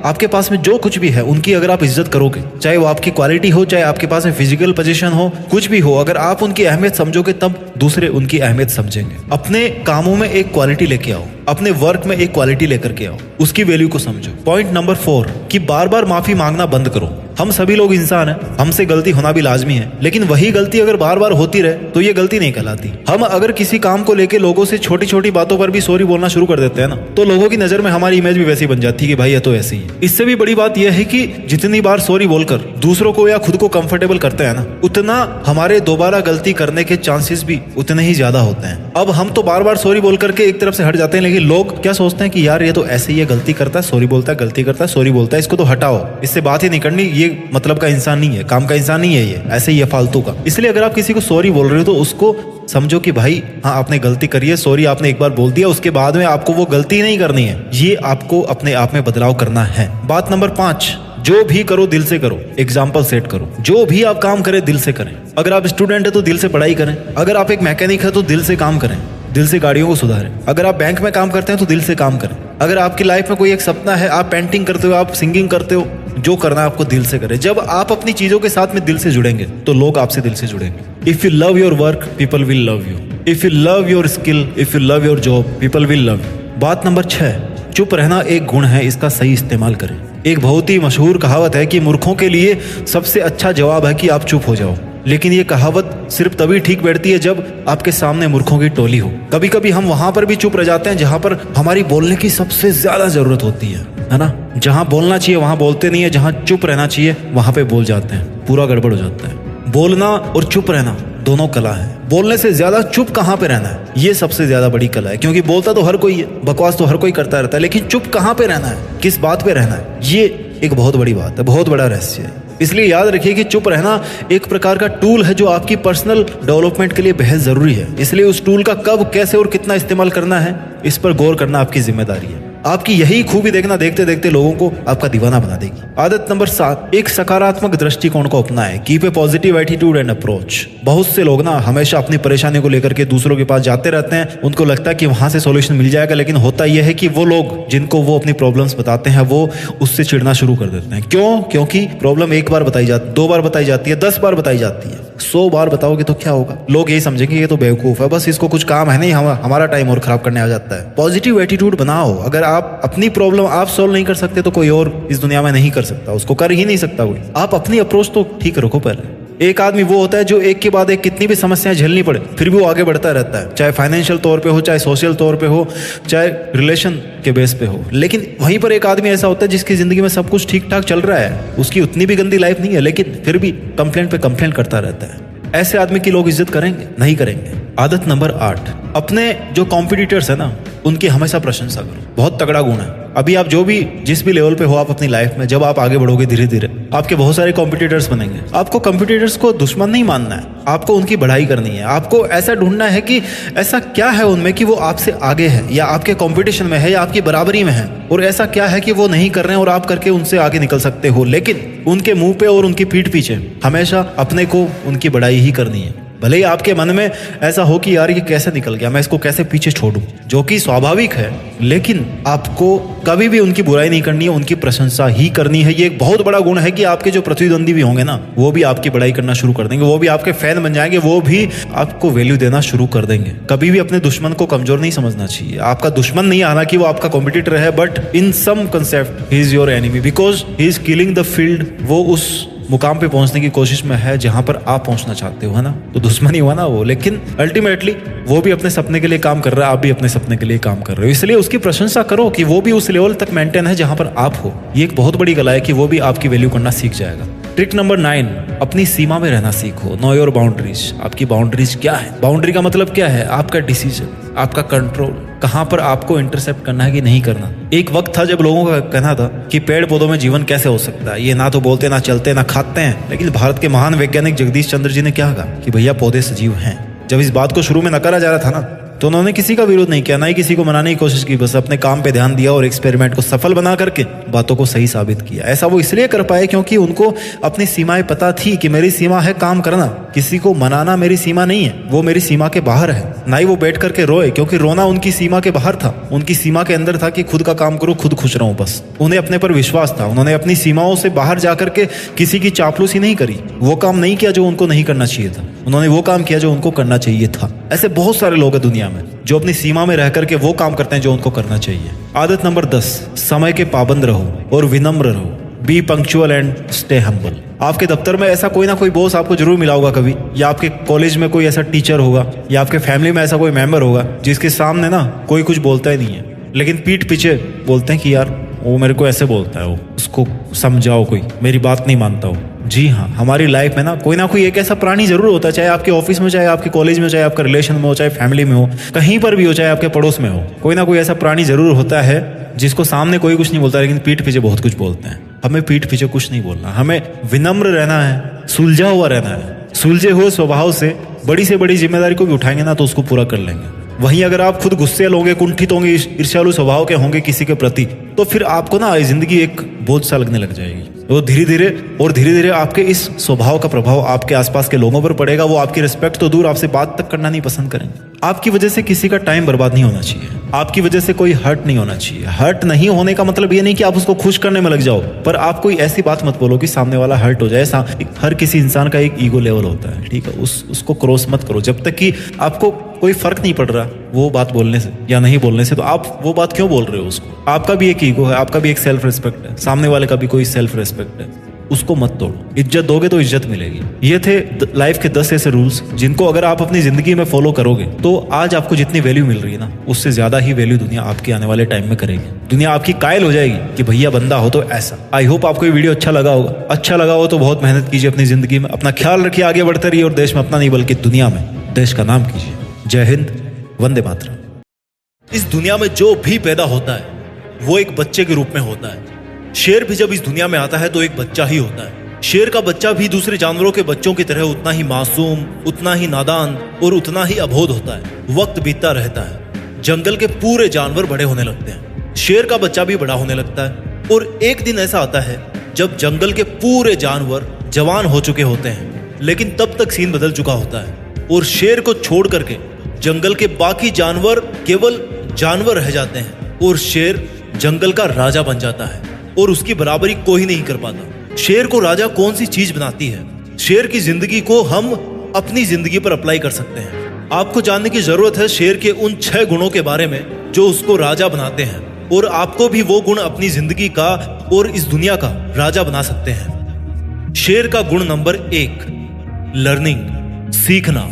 आपके पास में जो कुछ भी है उनकी अगर आप इज्जत करोगे, चाहे वो आपकी क्वालिटी हो, चाहे आपके पास में फिजिकल पोजीशन हो, कुछ भी हो, अगर आप उनकी अहमियत समझोगे तब दूसरे उनकी अहमियत समझेंगे। अपने कामों में एक क्वालिटी लेके आओ, अपने वर्क में एक क्वालिटी लेकर के आओ, उसकी वैल्यू को समझो। पॉइंट नंबर 4, कि बार बार माफी मांगना बंद करो। हम सभी लोग इंसान हैं, हमसे गलती होना भी लाजमी है, लेकिन वही गलती अगर बार बार होती रहे तो ये गलती नहीं कहलाती। हम अगर किसी काम को लेके लोगों से छोटी छोटी बातों पर भी सॉरी बोलना शुरू कर देते हैं ना, तो लोगों की नजर में हमारी इमेज भी वैसी बन जाती है कि भाई ये तो ऐसे ही है। इससे भी बड़ी बात यह है कि जितनी बार सॉरी बोलकर दूसरों को या खुद को कंफर्टेबल करते हैं ना, उतना हमारे दोबारा गलती करने के चांसेस भी उतने ही ज्यादा होते हैं। अब हम तो बार बार सॉरी बोल करके एक तरफ से हट जाते हैं, लेकिन लोग क्या सोचते हैं कि यार ये तो ऐसे ही है, गलती करता है, सॉरी बोलता है, गलती करता है, सॉरी बोलता है, इसको तो हटाओ, इससे बात ही नहीं करनी, ये मतलब का इंसान नहीं है, काम का इंसान नहीं है, ये ऐसे ही है, फालतू का। इसलिए अगर आप किसी को सॉरी बोल रहे हो तो उसको समझो कि भाई हाँ आपने गलती करी है, सॉरी आपने एक बार बोल दिया, उसके बाद में आपको वो गलती नहीं करनी है। ये आपको अपने आप में बदलाव करना है। बात नंबर 5, जो भी करो दिल से करो, एग्जाम्पल सेट करो। जो भी आप काम करें दिल से करें। अगर आप स्टूडेंट है तो दिल से पढ़ाई करें, अगर आप एक मैकेनिक है तो दिल से काम करें, दिल से गाड़ियों को सुधारें। अगर आप बैंक में काम करते हैं तो दिल से काम करें। अगर आपकी लाइफ में कोई एक सपना है, आप पेंटिंग करते हो, आप सिंगिंग करते हो, जो करना है आपको दिल से करें। जब आप अपनी चीजों के साथ में दिल से जुड़ेंगे तो लोग आपसे दिल से जुड़ेंगे। If you love your work, people will love you. If you love your skill, if you love your job, people will love you. बात नंबर 6, चुप रहना एक गुण है, इसका सही इस्तेमाल करें। एक बहुत ही मशहूर कहावत है कि मूर्खों के लिए सबसे अच्छा जवाब है कि आप चुप हो जाओ। लेकिन ये कहावत सिर्फ तभी ठीक बैठती है जब आपके सामने मूर्खों की टोली हो। कभी कभी हम वहां पर भी चुप रह जाते हैं जहां पर हमारी बोलने की सबसे ज्यादा जरूरत होती है ना। जहां बोलना चाहिए वहां बोलते नहीं है, जहां चुप रहना चाहिए वहां पे बोल जाते हैं, पूरा गड़बड़ हो जाता है। बोलना और चुप रहना दोनों कला है। बोलने से ज्यादा चुप कहां पे रहना है, ये सबसे ज्यादा बड़ी कला है। क्योंकि बोलता तो हर कोई है, बकवास तो हर कोई करता रहता है, लेकिन चुप कहां पे रहना है, किस बात पे रहना है, ये एक बहुत बड़ी बात है, बहुत बड़ा रहस्य है। इसलिए याद रखिए कि चुप रहना एक प्रकार का टूल है जो आपकी पर्सनल डेवलपमेंट के लिए बेहद जरूरी है। इसलिए उस टूल का कब, कैसे और कितना इस्तेमाल करना है, इस पर गौर करना आपकी जिम्मेदारी है। आपकी यही खूबी देखना देखते देखते लोगों को आपका दीवाना बना देगी। आदत नंबर 7, एक सकारात्मक दृष्टिकोण को अपनाएं। Keep a positive attitude and approach. बहुत से लोग ना हमेशा अपनी परेशानी को लेकर के दूसरों के पास जाते रहते हैं। उनको लगता है कि वहां से सॉल्यूशन मिल जाएगा, लेकिन होता यह है कि वो लोग जिनको वो अपनी प्रॉब्लम्स बताते हैं वो उससे चिढ़ना शुरू कर देते हैं। क्यों? क्योंकि प्रॉब्लम एक बार बताई जाती, 2 बार बताई जाती है, 10 बार बताई जाती है, 100 बार बताओगे तो क्या होगा? लोग यही समझेंगे ये तो बेवकूफ है, बस इसको कुछ काम है नहीं, हमारा टाइम और खराब करने आ जाता है। पॉजिटिव एटीट्यूड बनाओ। अगर आप अपनी प्रॉब्लम आप सॉल्व नहीं कर सकते तो कोई और इस दुनिया में नहीं कर सकता, उसको कर ही नहीं सकता कोई। आप अपनी अप्रोच तो ठीक रखो पहले। एक आदमी वो होता है जो एक के बाद एक कितनी भी समस्याएं झेलनी पड़े फिर भी वो आगे बढ़ता रहता है, चाहे फाइनेंशियल तौर पे हो, चाहे सोशल तौर पे हो, चाहे रिलेशन के बेस पे हो। लेकिन वहीं पर एक आदमी ऐसा होता है जिसकी जिंदगी में सब कुछ ठीक ठाक चल रहा है, उसकी उतनी भी गंदी लाइफ नहीं है, लेकिन फिर भी कंप्लेंट पे कंप्लेंट करता रहता है। ऐसे आदमी की लोग इज्जत करेंगे? नहीं करेंगे। आदत नंबर 8, अपने जो कॉम्पिटिटर्स है ना उनकी हमेशा प्रशंसा करो। बहुत तगड़ा गुण है। अभी आप जिस भी लेवल पे हो आप अपनी लाइफ में, जब आप आगे बढ़ोगे धीरे धीरे आपके बहुत सारे कॉम्पिटिटर्स बनेंगे। आपको कॉम्पिटिटर्स को दुश्मन नहीं मानना है, आपको उनकी बढ़ाई करनी है। आपको ऐसा ढूंढना है कि ऐसा क्या है उनमें कि वो आपसे आगे है, या आपके कंपटीशन में है, या आपकी बराबरी में है, और ऐसा क्या है कि वो नहीं कर रहे हैं और आप करके उनसे आगे निकल सकते हो। लेकिन उनके मुंह पे और उनकी पीठ पीछे हमेशा अपने को उनकी बढ़ाई ही करनी है। भले ही आपके मन में ऐसा हो कि यार ये कैसे निकल गया, मैं इसको कैसे पीछे छोड़ूं, जो कि स्वाभाविक है, लेकिन आपको कभी भी उनकी बुराई नहीं करनी है, उनकी प्रशंसा ही करनी है। ये एक बहुत बड़ा गुण है कि आपके जो प्रतिद्वंदी भी होंगे ना वो भी आपकी बढ़ाई करना शुरू कर देंगे, वो भी आपके फैन बन जाएंगे, वो भी आपको वैल्यू देना शुरू कर देंगे। कभी भी अपने दुश्मन को कमजोर नहीं समझना चाहिए। आपका दुश्मन नहीं, हालांकि वो आपका कॉम्पिटिटर है, but in some concept he is your enemy because he is killing the field. वो उस मुकाम पे पहुंचने की कोशिश में है जहां पर आप पहुंचना चाहते हो, है ना? तो दुश्मन ही हुआ ना वो, लेकिन अल्टीमेटली वो भी अपने सपने के लिए काम कर रहा है, आप भी अपने सपने के लिए काम कर रहे हो। इसलिए उसकी प्रशंसा करो कि वो भी उस लेवल तक मेंटेन है जहां पर आप हो। ये एक बहुत बड़ी कला है कि वो भी आपकी वैल्यू करना सीख जाएगा। ट्रिक नंबर 9, अपनी सीमा में रहना सीखो। Know your boundaries. आपकी बाउंड्रीज क्या है? बाउंड्री का मतलब क्या है? आपका डिसीजन, आपका कंट्रोल, कहां पर आपको इंटरसेप्ट करना है कि नहीं करना। एक वक्त था जब लोगों का कहना था कि पेड़ पौधों में जीवन कैसे हो सकता है, ये ना तो बोलते, ना चलते, ना खाते हैं। लेकिन भारत के महान वैज्ञानिक जगदीश चंद्र जी ने क्या कहा कि भैया पौधे सजीव हैं। जब इस बात को शुरू में नकारा जा रहा था ना, तो उन्होंने किसी का विरोध नहीं किया, ना ही किसी को मनाने की कोशिश की, बस अपने काम पे ध्यान दिया और एक्सपेरिमेंट को सफल बना करके बातों को सही साबित किया। ऐसा वो इसलिए कर पाए क्योंकि उनको अपनी सीमाएं पता थी कि मेरी सीमा है काम करना, किसी को मनाना मेरी सीमा नहीं है, वो मेरी सीमा के बाहर है। ना ही वो बैठ करके रोए, क्योंकि रोना उनकी सीमा के बाहर था, उनकी सीमा के अंदर था कि खुद का काम करो, खुद खुश रहूं बस। उन्हें अपने पर विश्वास था, उन्होंने अपनी सीमाओं से बाहर जाकर के किसी की चापलूसी नहीं करी, वो काम नहीं किया जो उनको नहीं करना चाहिए था, उन्होंने वो काम किया जो उनको करना चाहिए था। ऐसे बहुत सारे लोग हैं दुनिया में जो अपनी सीमा में रह करके वो काम करते हैं जो उनको करना चाहिए। आदत नंबर 10, समय के पाबंद रहो और विनम्र रहो। B punctual and stay humble. आपके दफ्तर में ऐसा कोई ना कोई बॉस आपको जरूर मिला होगा कभी, या आपके कॉलेज में कोई ऐसा टीचर होगा, या आपके फैमिली में ऐसा कोई मेंबर होगा जिसके सामने ना कोई कुछ बोलता ही नहीं है, लेकिन पीठ पीछे बोलते हैं कि यार वो मेरे को ऐसे बोलता है, वो उसको समझाओ, कोई मेरी बात नहीं मानता हो। जी हाँ, हमारी लाइफ में ना कोई एक ऐसा प्राणी जरूर होता है, चाहे आपके ऑफिस में, चाहे आपके कॉलेज में, चाहे आपका रिलेशन में हो, चाहे फैमिली में हो, कहीं पर भी हो, चाहे आपके पड़ोस में हो, कोई ना कोई ऐसा प्राणी जरूर होता है जिसको सामने कोई कुछ नहीं बोलता लेकिन पीठ पीछे बहुत कुछ बोलते हैं। हमें पीठ पीछे कुछ नहीं बोलना, हमें विनम्र रहना है, सुलझा हुआ रहना है। सुलझे हुए स्वभाव से बड़ी जिम्मेदारी को भी उठाएंगे ना तो उसको पूरा कर लेंगे। वहीं अगर आप खुद गुस्से होंगे, कुंठित होंगे, ईर्ष्यालु स्वभाव के होंगे किसी के प्रति, तो फिर आपको ना जिंदगी एक बोझ सा लगने लग जाएगी। वो धीरे धीरे आपके इस स्वभाव का प्रभाव आपके आसपास के लोगों पर पड़ेगा। वो आपकी रिस्पेक्ट तो दूर, आपसे बात तक करना नहीं पसंद करेंगे। आपकी वजह से किसी का टाइम बर्बाद नहीं होना चाहिए, आपकी वजह से कोई हर्ट नहीं होना चाहिए। हर्ट नहीं होने का मतलब ये नहीं कि आप उसको खुश करने में लग जाओ, पर आप कोई ऐसी बात मत बोलो कि सामने वाला हर्ट हो जाए। हर किसी इंसान का एक ईगो लेवल होता है, ठीक है, उसको क्रॉस मत करो। जब तक कि आपको कोई फर्क नहीं पड़ रहा वो बात बोलने से या नहीं बोलने से, तो आप वो बात क्यों बोल रहे हो उसको? आपका भी एक ईगो है, आपका भी एक सेल्फ रिस्पेक्ट है, सामने वाले का भी कोई सेल्फ रिस्पेक्ट है, उसको मत तोड़ो। इज्जत दोगे तो इज्जत मिलेगी। ये थे लाइफ के 10 ऐसे रूल्स जिनको अगर आप अपनी जिंदगी में फॉलो करोगे तो आज आपको जितनी वैल्यू मिल रही है ना, उससे ज्यादा ही वैल्यू दुनिया आपकी आने वाले टाइम में करेगी। दुनिया आपकी कायल हो जाएगी कि भैया बंदा हो तो ऐसा। आई होप आपको ये वीडियो अच्छा लगा होगा। अच्छा लगा हो तो बहुत मेहनत कीजिए अपनी जिंदगी में, अपना ख्याल रखिए, आगे बढ़ते रहिए और देश में अपना नहीं बल्कि दुनिया में देश का नाम कीजिए। जय हिंद, वंदे मातरम। इस दुनिया में जो भी पैदा होता है वो एक बच्चे के रूप में होता है। शेर भी जब इस दुनिया में आता है तो एक बच्चा ही होता है। शेर का बच्चा भी दूसरे जानवरों के बच्चों की तरह उतना ही मासूम, उतना ही नादान और उतना ही अबोध होता है। वक्त बीतता रहता है, जंगल के पूरे जानवर बड़े होने लगते हैं, शेर का बच्चा भी बड़ा होने लगता है। और एक दिन ऐसा आता है जब जंगल के पूरे जानवर जवान हो चुके होते हैं, लेकिन तब तक सीन बदल चुका होता है और शेर को छोड़ करके जंगल के बाकी जानवर केवल जानवर रह जाते हैं और शेर जंगल का राजा बन जाता है और उसकी बराबरी कोई नहीं कर पाता। शेर को राजा कौन सी चीज बनाती है? शेर की जिंदगी को हम अपनी जिंदगी पर अप्लाई कर सकते हैं। आपको जानने की जरूरत है शेर के उन 6 गुणों के बारे में जो उसको राजा बनाते हैं, और आपको भी वो गुण अपनी जिंदगी का और इस दुनिया का राजा बना सकते हैं। शेर का गुण नंबर 1, लर्निंग, सीखना।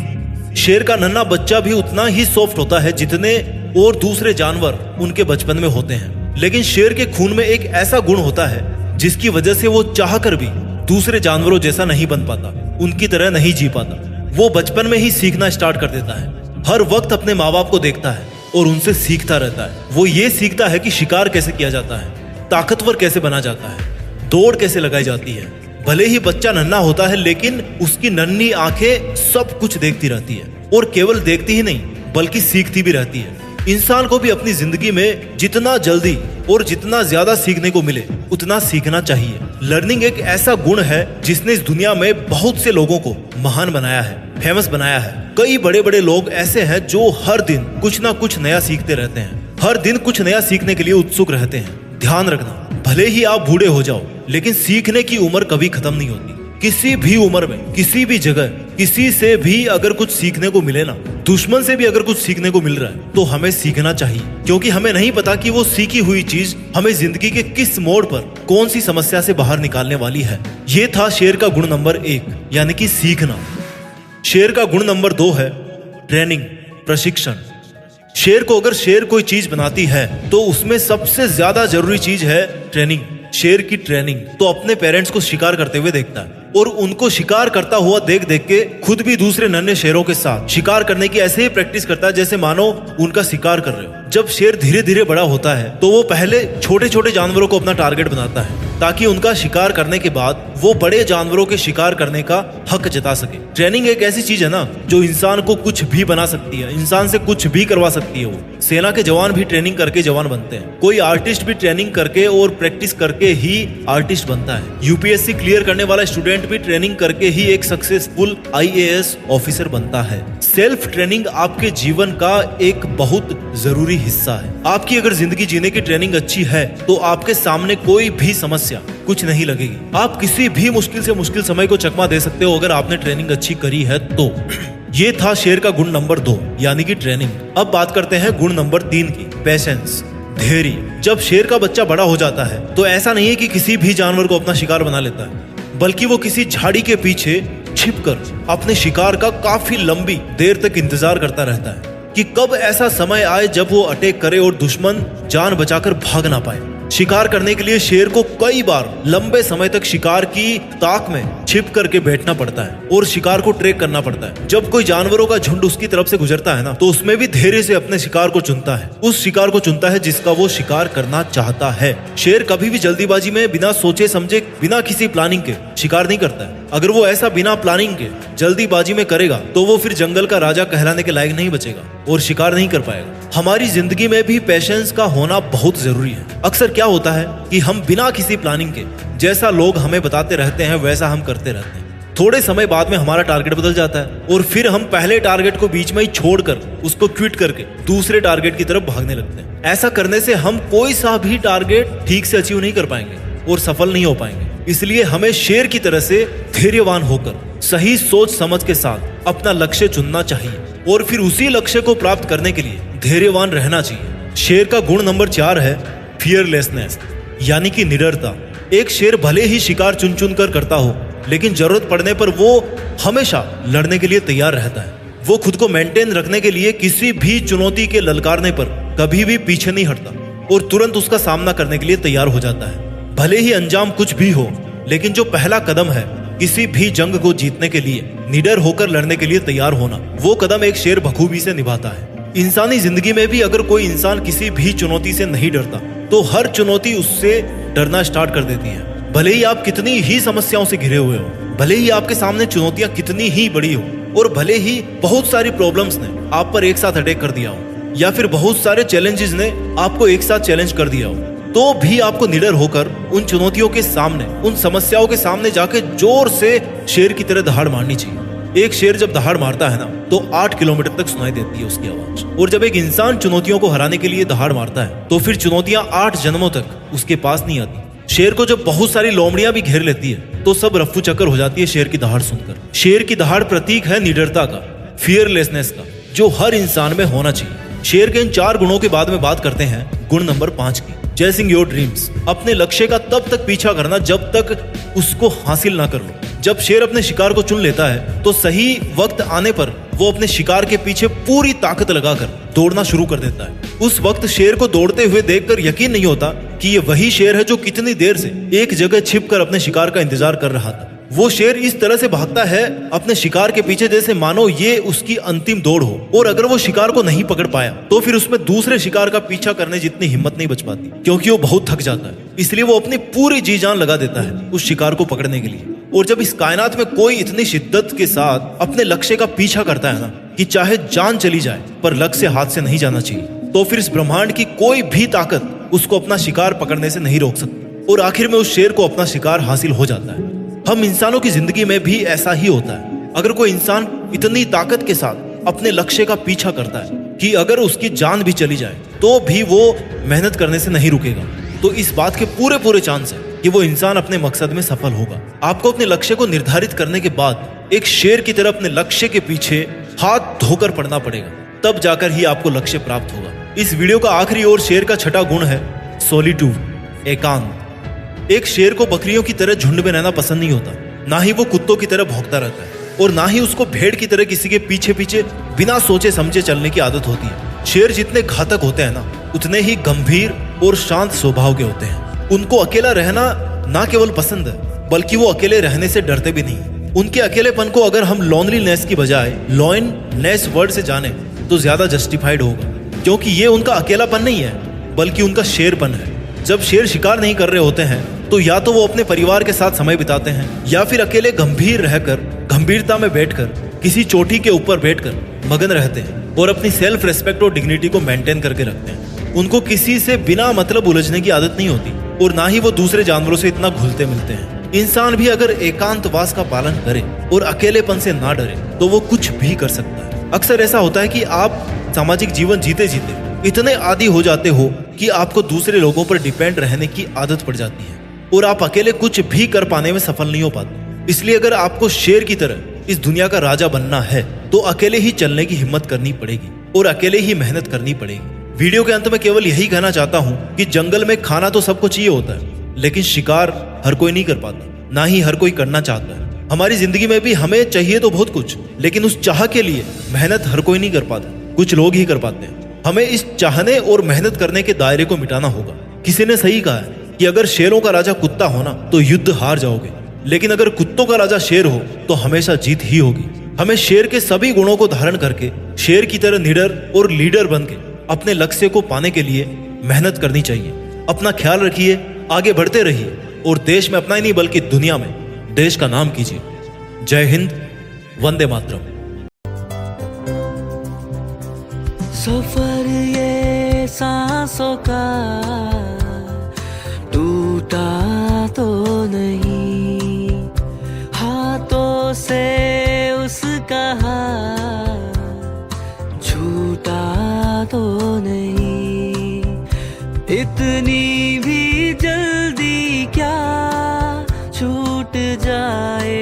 शेर का नन्हा बच्चा भी उतना ही सॉफ्ट होता है जितने और दूसरे जानवर उनके बचपन में होते हैं, लेकिन शेर के खून में एक ऐसा गुण होता है जिसकी वजह से वो चाहकर भी दूसरे जानवरों जैसा नहीं बन पाता, उनकी तरह नहीं जी पाता। वो बचपन में ही सीखना स्टार्ट कर देता है, हर वक्त अपने माँ बाप को देखता है और उनसे सीखता रहता है। वो ये सीखता है कि शिकार कैसे किया जाता है, ताकतवर कैसे बना जाता है, दौड़ कैसे लगाई जाती है। भले ही बच्चा नन्हा होता है लेकिन उसकी नन्ही आंखें सब कुछ देखती रहती है, और केवल देखती ही नहीं बल्कि सीखती भी रहती है। इंसान को भी अपनी जिंदगी में जितना जल्दी और जितना ज्यादा सीखने को मिले उतना सीखना चाहिए। लर्निंग एक ऐसा गुण है जिसने इस दुनिया में बहुत से लोगों को महान बनाया है, फेमस बनाया है। कई बड़े बड़े लोग ऐसे हैं जो हर दिन कुछ ना कुछ नया सीखते रहते हैं, हर दिन कुछ नया सीखने के लिए उत्सुक रहते हैं। ध्यान रखना, भले ही आप बूढ़े हो जाओ लेकिन सीखने की उम्र कभी खत्म नहीं होती। किसी भी उम्र में, किसी भी जगह, किसी से भी अगर कुछ सीखने को मिले ना, दुश्मन से भी अगर कुछ सीखने को मिल रहा है तो हमें सीखना चाहिए, क्योंकि हमें नहीं पता कि वो सीखी हुई चीज हमें जिंदगी के किस मोड़ पर कौन सी समस्या से बाहर निकालने वाली है। ये था शेर का गुण नंबर 1, यानी कि सीखना। शेर का गुण नंबर 2 है ट्रेनिंग, प्रशिक्षण। शेर को अगर शेर कोई चीज बनाती है तो उसमें सबसे ज्यादा जरूरी चीज है ट्रेनिंग। शेर की ट्रेनिंग तो अपने पेरेंट्स को शिकार करते हुए देखता है और उनको शिकार करता हुआ देख देख के खुद भी दूसरे नन्हे शेरों के साथ शिकार करने की ऐसे ही प्रैक्टिस करता है जैसे मानो उनका शिकार कर रहे हो। जब शेर धीरे धीरे बड़ा होता है तो वो पहले छोटे छोटे जानवरों को अपना टारगेट बनाता है ताकि उनका शिकार करने के बाद वो बड़े जानवरों के शिकार करने का हक जता सके। ट्रेनिंग एक ऐसी चीज है ना जो इंसान को कुछ भी बना सकती है, इंसान से कुछ भी करवा सकती है। वो सेना के जवान भी ट्रेनिंग करके जवान बनते हैं, कोई आर्टिस्ट भी ट्रेनिंग करके और प्रैक्टिस करके ही आर्टिस्ट बनता है। यूपीएससी क्लियर करने वाला स्टूडेंट भी ट्रेनिंग करके ही एक सक्सेसफुल आईएएस ऑफिसर बनता है। सेल्फ ट्रेनिंग आपके जीवन का एक बहुत जरूरी हिस्सा है। आपकी अगर जिंदगी जीने की ट्रेनिंग अच्छी है तो आपके सामने कोई भी समस्या कुछ नहीं लगेगी। आप किसी भी मुश्किल से मुश्किल समय को चकमा दे सकते हो अगर आपने ट्रेनिंग अच्छी करी है तो। ये था शेर का गुण नंबर 2, यानी कि ट्रेनिंग। अब बात करते हैं गुण नंबर 3 की, पेशेंस, धैर्य। जब शेर का बच्चा बड़ा हो जाता है तो ऐसा नहीं है कि किसी भी जानवर को अपना शिकार बना लेता है, बल्कि वो किसी झाड़ी के पीछे छिपकर अपने शिकार का काफी लंबी देर तक इंतजार करता रहता है कि कब ऐसा समय आए जब वो अटैक करे और दुश्मन जान बचाकर भाग ना पाए। शिकार करने के लिए शेर को कई बार लंबे समय तक शिकार की ताक में छिप करके बैठना पड़ता है और शिकार को ट्रैक करना पड़ता है। जब कोई जानवरों का झुंड उसकी तरफ से गुजरता है ना, तो उसमें भी धैर्य से अपने शिकार को चुनता है, उस शिकार को चुनता है जिसका वो शिकार करना चाहता है। शेर कभी भी जल्दीबाजी में बिना सोचे समझे, बिना किसी प्लानिंग के शिकार नहीं करता है। अगर वो ऐसा बिना प्लानिंग के जल्दीबाजी में करेगा तो वो फिर जंगल का राजा कहलाने के लायक नहीं बचेगा और शिकार नहीं कर पाएगा। हमारी जिंदगी में भी पेशेंस का होना बहुत जरूरी है। अक्सर क्या होता है कि हम बिना किसी प्लानिंग के, जैसा लोग हमें बताते रहते हैं वैसा हम करते रहते हैं। थोड़े समय बाद में हमारा टारगेट बदल जाता है और फिर हम पहले टारगेट को बीच में ही छोड़कर उसको क्विट करके दूसरे टारगेट की तरफ भागने लगते हैं। ऐसा करने से हम कोई सा भी टारगेट ठीक से अचीव नहीं कर पाएंगे और सफल नहीं हो पाएंगे। इसलिए हमें शेर की तरह से धैर्यवान होकर सही सोच समझ के साथ अपना लक्ष्य चुनना चाहिए और फिर उसी लक्ष्य को प्राप्त करने के लिए धैर्यवान रहना चाहिए। शेर का गुण नंबर 4 है फियरलेसनेस, यानी कि निडरता। एक शेर भले ही शिकार चुन चुन कर करता हो, लेकिन जरूरत पड़ने पर वो हमेशा लड़ने के लिए तैयार रहता है। वो खुद को मेंटेन रखने के लिए किसी भी चुनौती के ललकारने पर कभी भी पीछे नहीं हटता और तुरंत उसका सामना करने के लिए तैयार हो जाता है। भले ही अंजाम कुछ भी हो, लेकिन जो पहला कदम है किसी भी जंग को जीतने के लिए, निडर होकर लड़ने के लिए तैयार होना, वो कदम एक शेर बखूबी से निभाता है। इंसानी जिंदगी में भी अगर कोई इंसान किसी भी चुनौती से नहीं डरता तो हर चुनौती उससे डरना स्टार्ट कर देती है। भले ही आप कितनी ही समस्याओं से घिरे हुए हो, भले ही आपके सामने चुनौतियां कितनी ही बड़ी हो और भले ही बहुत सारी प्रॉब्लम्स ने आप पर एक साथ अटैक कर दिया हो या फिर बहुत सारे चैलेंजेस ने आपको एक साथ चैलेंज कर दिया हो, तो भी आपको निडर होकर उन चुनौतियों के सामने, उन समस्याओं के सामने जाके जोर से शेर की तरह दहाड़ मारनी चाहिए। एक शेर जब दहाड़ मारता है ना, तो 8 किलोमीटर तक सुनाई देती है उसकी आवाज। और जब एक इंसान चुनौतियों को हराने के लिए दहाड़ मारता है तो फिर चुनौतियां 8 जन्मों तक उसके पास नहीं आती। शेर को जब बहुत सारी लोमड़ियां भी घेर लेती है तो सब रफ्फू चक्कर हो जाती है शेर की दहाड़ सुनकर। शेर की दहाड़ प्रतीक है निडरता का, फियरलेसनेस का, जो हर इंसान में होना चाहिए। शेर के इन 4 गुणों के बाद में बात करते हैं गुण नंबर 5 की, चेसिंग योर ड्रीम्स। अपने लक्ष्य का तब तक पीछा करना जब तक उसको हासिल ना कर लो। जब शेर अपने शिकार को चुन लेता है तो सही वक्त आने पर वो अपने शिकार के पीछे पूरी ताकत लगाकर दौड़ना शुरू कर देता है। उस वक्त शेर को दौड़ते हुए देखकर यकीन नहीं होता कि ये वही शेर है जो कितनी देर से एक जगह छिपकर अपने शिकार का इंतजार कर रहा था। वो शेर इस तरह से भागता है अपने शिकार के पीछे जैसे मानो ये उसकी अंतिम दौड़ हो, और अगर वो शिकार को नहीं पकड़ पाया तो फिर उसमें दूसरे शिकार का पीछा करने जितनी हिम्मत नहीं बच पाती, क्योंकि वो बहुत थक जाता है। इसलिए वो अपनी पूरी जी जान लगा देता है उस शिकार को पकड़ने के लिए। और जब इस कायनात में कोई इतनी शिद्दत के साथ अपने लक्ष्य का पीछा करता है ना कि चाहे जान चली जाए पर लक्ष्य हाथ से नहीं जाना चाहिए, तो फिर इस ब्रह्मांड की कोई भी ताकत उसको अपना शिकार पकड़ने से नहीं रोक सकती और आखिर में उस शेर को अपना शिकार हासिल हो जाता है। हम इंसानों की जिंदगी में भी ऐसा ही होता है। अगर कोई इंसान इतनी ताकत के साथ अपने लक्ष्य का पीछा करता है कि अगर उसकी जान भी चली जाए तो भी वो मेहनत करने से नहीं रुकेगा, तो इस बात के पूरे चांस है कि वो इंसान अपने मकसद में सफल होगा। आपको अपने लक्ष्य को निर्धारित करने के बाद एक शेर की तरह अपने लक्ष्य के पीछे हाथ धोकर पड़ना पड़ेगा, तब जाकर ही आपको लक्ष्य प्राप्त होगा। इस वीडियो का आखिरी और शेर का छठा गुण है सॉलिट्यूड, एकांत। एक शेर को बकरियों की तरह झुंड में रहना पसंद नहीं होता, ना ही वो कुत्तों की तरह भौंकता रहता है और ना ही उसको भेड़ की तरह किसी के पीछे पीछे बिना सोचे समझे चलने की आदत होती है। शेर जितने घातक होते हैं ना, उतने ही गंभीर और शांत स्वभाव के होते हैं। उनको अकेला रहना ना केवल पसंद है, बल्कि वो अकेले रहने से डरते भी नहीं। उनके अकेलेपन को अगर हम लोनलीनेस की बजाय लॉयननेस वर्ड से जाने तो ज्यादा जस्टिफाइड होगा, क्योंकि ये उनका अकेलापन नहीं है बल्कि उनका शेरपन है। जब शेर शिकार नहीं कर रहे होते हैं तो या तो वो अपने परिवार के साथ समय बिताते हैं या फिर अकेले गंभीर रहकर, गंभीरता में बैठकर, किसी चोटी के ऊपर बैठकर मगन रहते हैं और अपनी सेल्फ रेस्पेक्ट और डिग्निटी को मेंटेन करके रखते हैं। उनको किसी से बिना मतलब उलझने की आदत नहीं होती और ना ही वो दूसरे जानवरों से इतना घुलते मिलते हैं। इंसान भी अगर एकांतवास का पालन करे और अकेलेपन से ना डरे तो वो कुछ भी कर सकता है। अक्सर ऐसा होता है कि आप सामाजिक जीवन जीते जीते इतने आदी हो जाते हो कि आपको दूसरे लोगों पर डिपेंड रहने की आदत पड़ जाती है और आप अकेले कुछ भी कर पाने में सफल नहीं हो पाते। इसलिए अगर आपको शेर की तरह इस दुनिया का राजा बनना है तो अकेले ही चलने की हिम्मत करनी पड़ेगी और अकेले ही मेहनत करनी पड़ेगी। वीडियो के अंत में केवल यही कहना चाहता हूँ कि जंगल में खाना तो सबको चाहिए होता है, लेकिन शिकार हर कोई नहीं कर पाता, ना ही हर कोई करना चाहता है। हमारी जिंदगी में भी हमें चाहिए तो बहुत कुछ, लेकिन उस चाह के लिए मेहनत हर कोई नहीं कर पाता, कुछ लोग ही कर पाते हैं। हमें इस चाहने और मेहनत करने के दायरे को मिटाना होगा। किसी ने सही कहा है कि अगर शेरों का राजा कुत्ता होना तो युद्ध हार जाओगे, लेकिन अगर कुत्तों का राजा शेर हो तो हमेशा जीत ही होगी। हमें शेर के सभी गुणों को धारण करके शेर की तरह निडर और लीडर बन के अपने लक्ष्य को पाने के लिए मेहनत करनी चाहिए। अपना ख्याल रखिए, आगे बढ़ते रहिए और देश में अपना ही नहीं बल्कि दुनिया में देश का नाम कीजिए। जय हिंद, वंदे मातरम। सफर ये सांसों का टूटा तो नहीं, हाथों से उसका हाथ छूटा तो नहीं। इतनी भी जल्दी क्या छूट जाए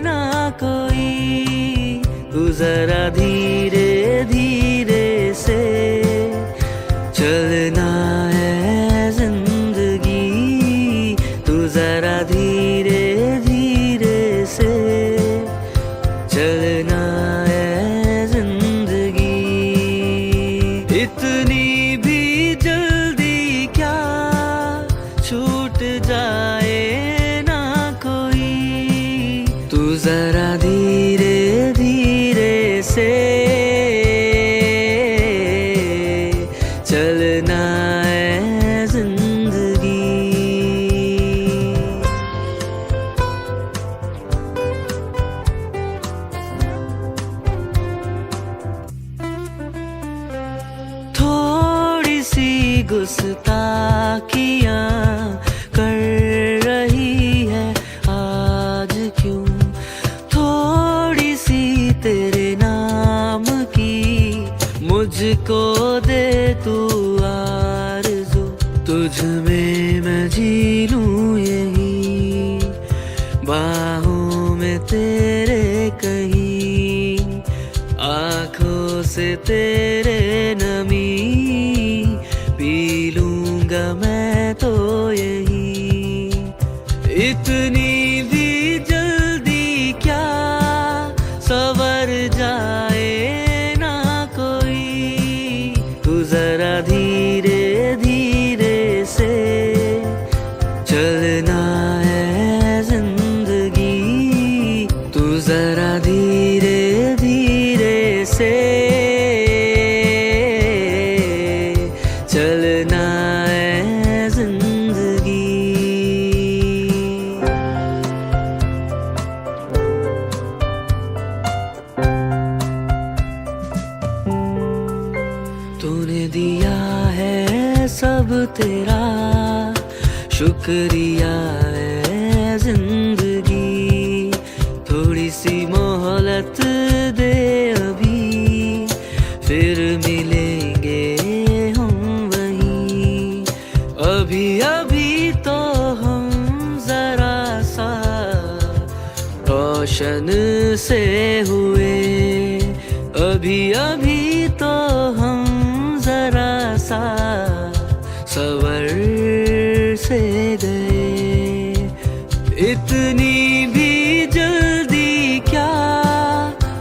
ना कोई, तू जरा धीरे धीरे से चलना है जिंदगी, तू जरा धीरे धीरे से चलना है जिंदगी। इतनी भी जल्दी क्या छूट जाए ना कोई, तू जरा धीरे धीरे से चलना है जिंदगी। थोड़ी सी गुस्ताखियां कर रही है आज क्यों, थोड़ी सी तेरे नाम की मुझको दे तू आरज़ू। तुझ में मैं जी लूं यही, बाहों में तेरे कहीं, आँखों से तेरे नमी पी लूंगा मैं तो यही। इतनी भी जल्दी क्या सवर जाए ना कोई, तू जरा धीरे धीरे से चलना है जिंदगी, तू जरा धीरे धीरे से चलना है जिंदगी। तूने दिया है सब तेरा शुक्रिया है जिंदगी, थोड़ी सी मोहलत दे अभी, फिर मिलेंगे हम वहीं। अभी अभी तो हम जरा सा रोशन से हुए, अभी अभी तो हम जरा सा सवर से गए। इतनी भी जल्दी क्या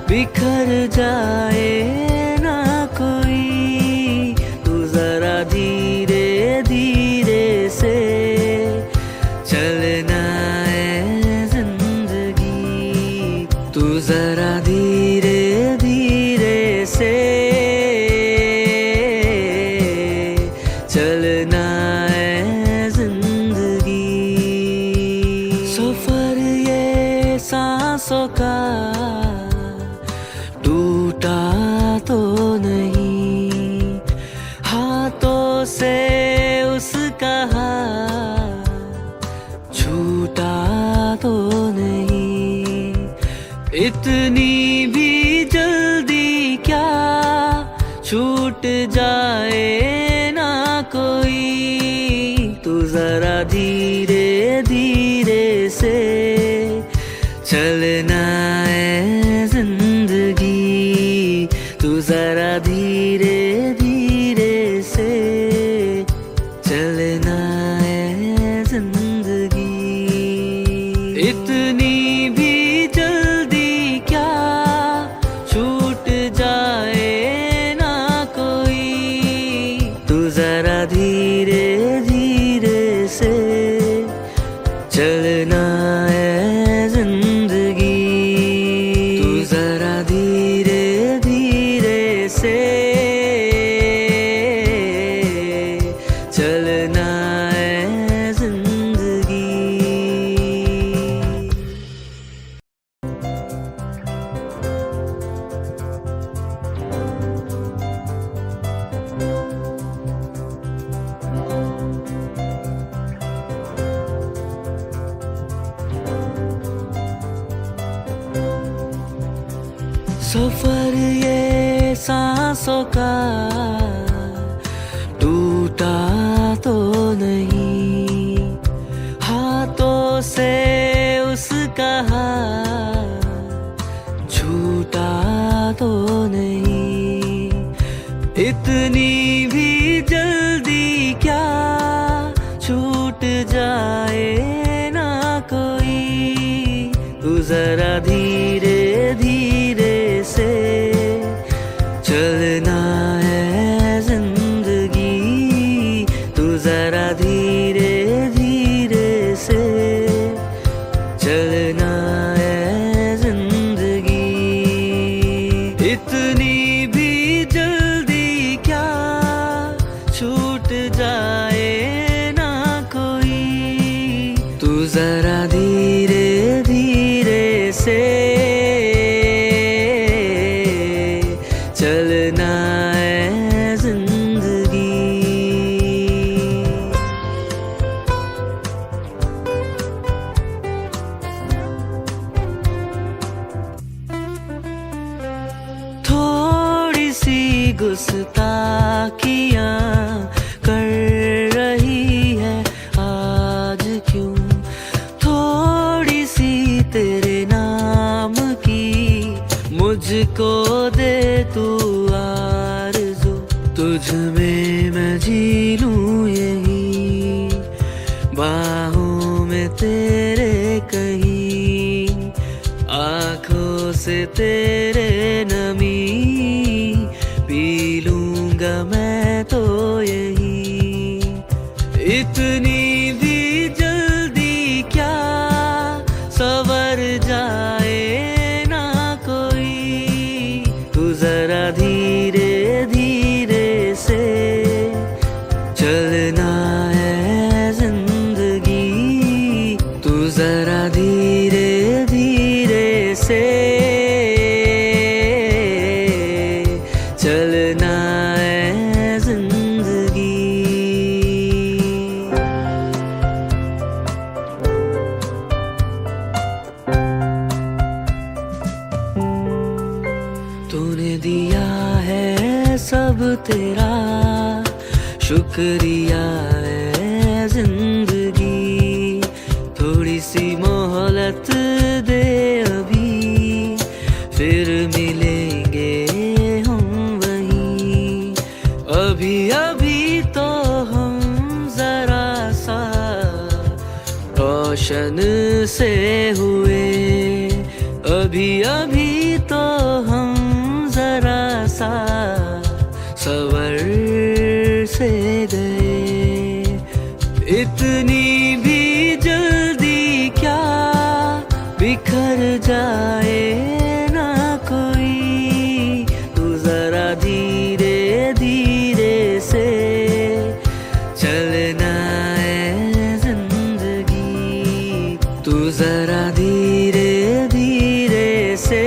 बिखर जाए ना कोई, तू जरा धीरे धीरे से चलना है जिंदगी, तू जरा धीरे धीरे से चलना है जिंदगी। सफर ये सांसों का टूटा तो नहीं, हाथों से उसका हाथ छूटा तो नहीं। इतनी भी जल्दी क्या छूट जाए ना कोई, तू जरा धीरे धीरे से चलना है जिंदगी, तू जरा धीरे धीरे से चलना है जिंदगी। इतनी भी जल्दी क्या छूट जाए ना कोई, तू जरा धीरे धीरे से चलना है सफर ये सांसों का टूटा तो नहीं, हाथों से उसका हाथ छूटा तो नहीं। इतनी भी जल्दी क्या छूट जाए ना कोई, तू जरा धीरे धीरे से चलना है जिंदगी, तू जरा धीरे धीरे से चलना है जिंदगी। इतनी भी जल्दी क्या छूट जाए ना कोई, तू जरा धीरे धीरे से चलना है जिंदगी। थोड़ी सी गुस्ताखियां कर रही है आज क्यों, थोड़ी सी तेरे नाम की मुझको दे तू आरज़ू, तुझ में मैं जी लूं यही बाहों में तेरे कहीं, आँखों से तेरे नमी पी लूंगा मैं तो यही। इतनी भी जल्दी क्या सवर जाए ना कोई, तू जरा धीरे धीरे से चलना है जिंदगी, तू जरा धीरे धीरे से चलना है जिंदगी। तूने दिया है सब तेरा शुक्रिया है जिंदगी, थोड़ी सी मोहलत दे अभी, फिर मिलेंगे हम वहीं। अभी अभी तो हम जरा सा रोशन से हुए, अभी अभी तो हम जरा सा सवर से गए। इतनी भी जल्दी क्या बिखर जाए ना कोई, तू जरा धीरे धीरे से चलना है जिंदगी, तू जरा धीरे धीरे से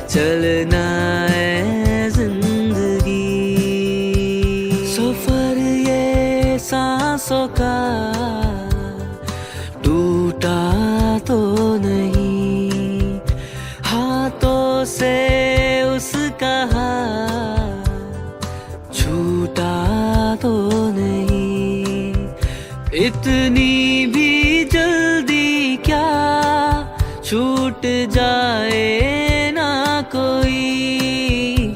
चलना है जिंदगी। सफर ये सांसों का टूटा तो नहीं, हाथों से उसका हाथ छूटा तो नहीं। इतनी भी जल्दी क्या छूट जाए ना कोई,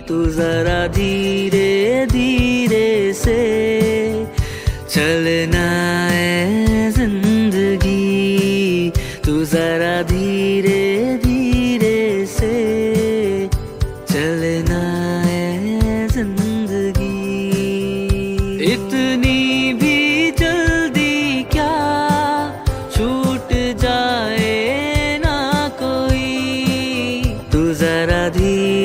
तू जरा धीरे धीरे से चलना है जिंदगी, तू जरा धीरे धीरे से चलना है जिंदगी। इतनी भी जल्दी क्या छूट जाए ना कोई, तू जरा धीरे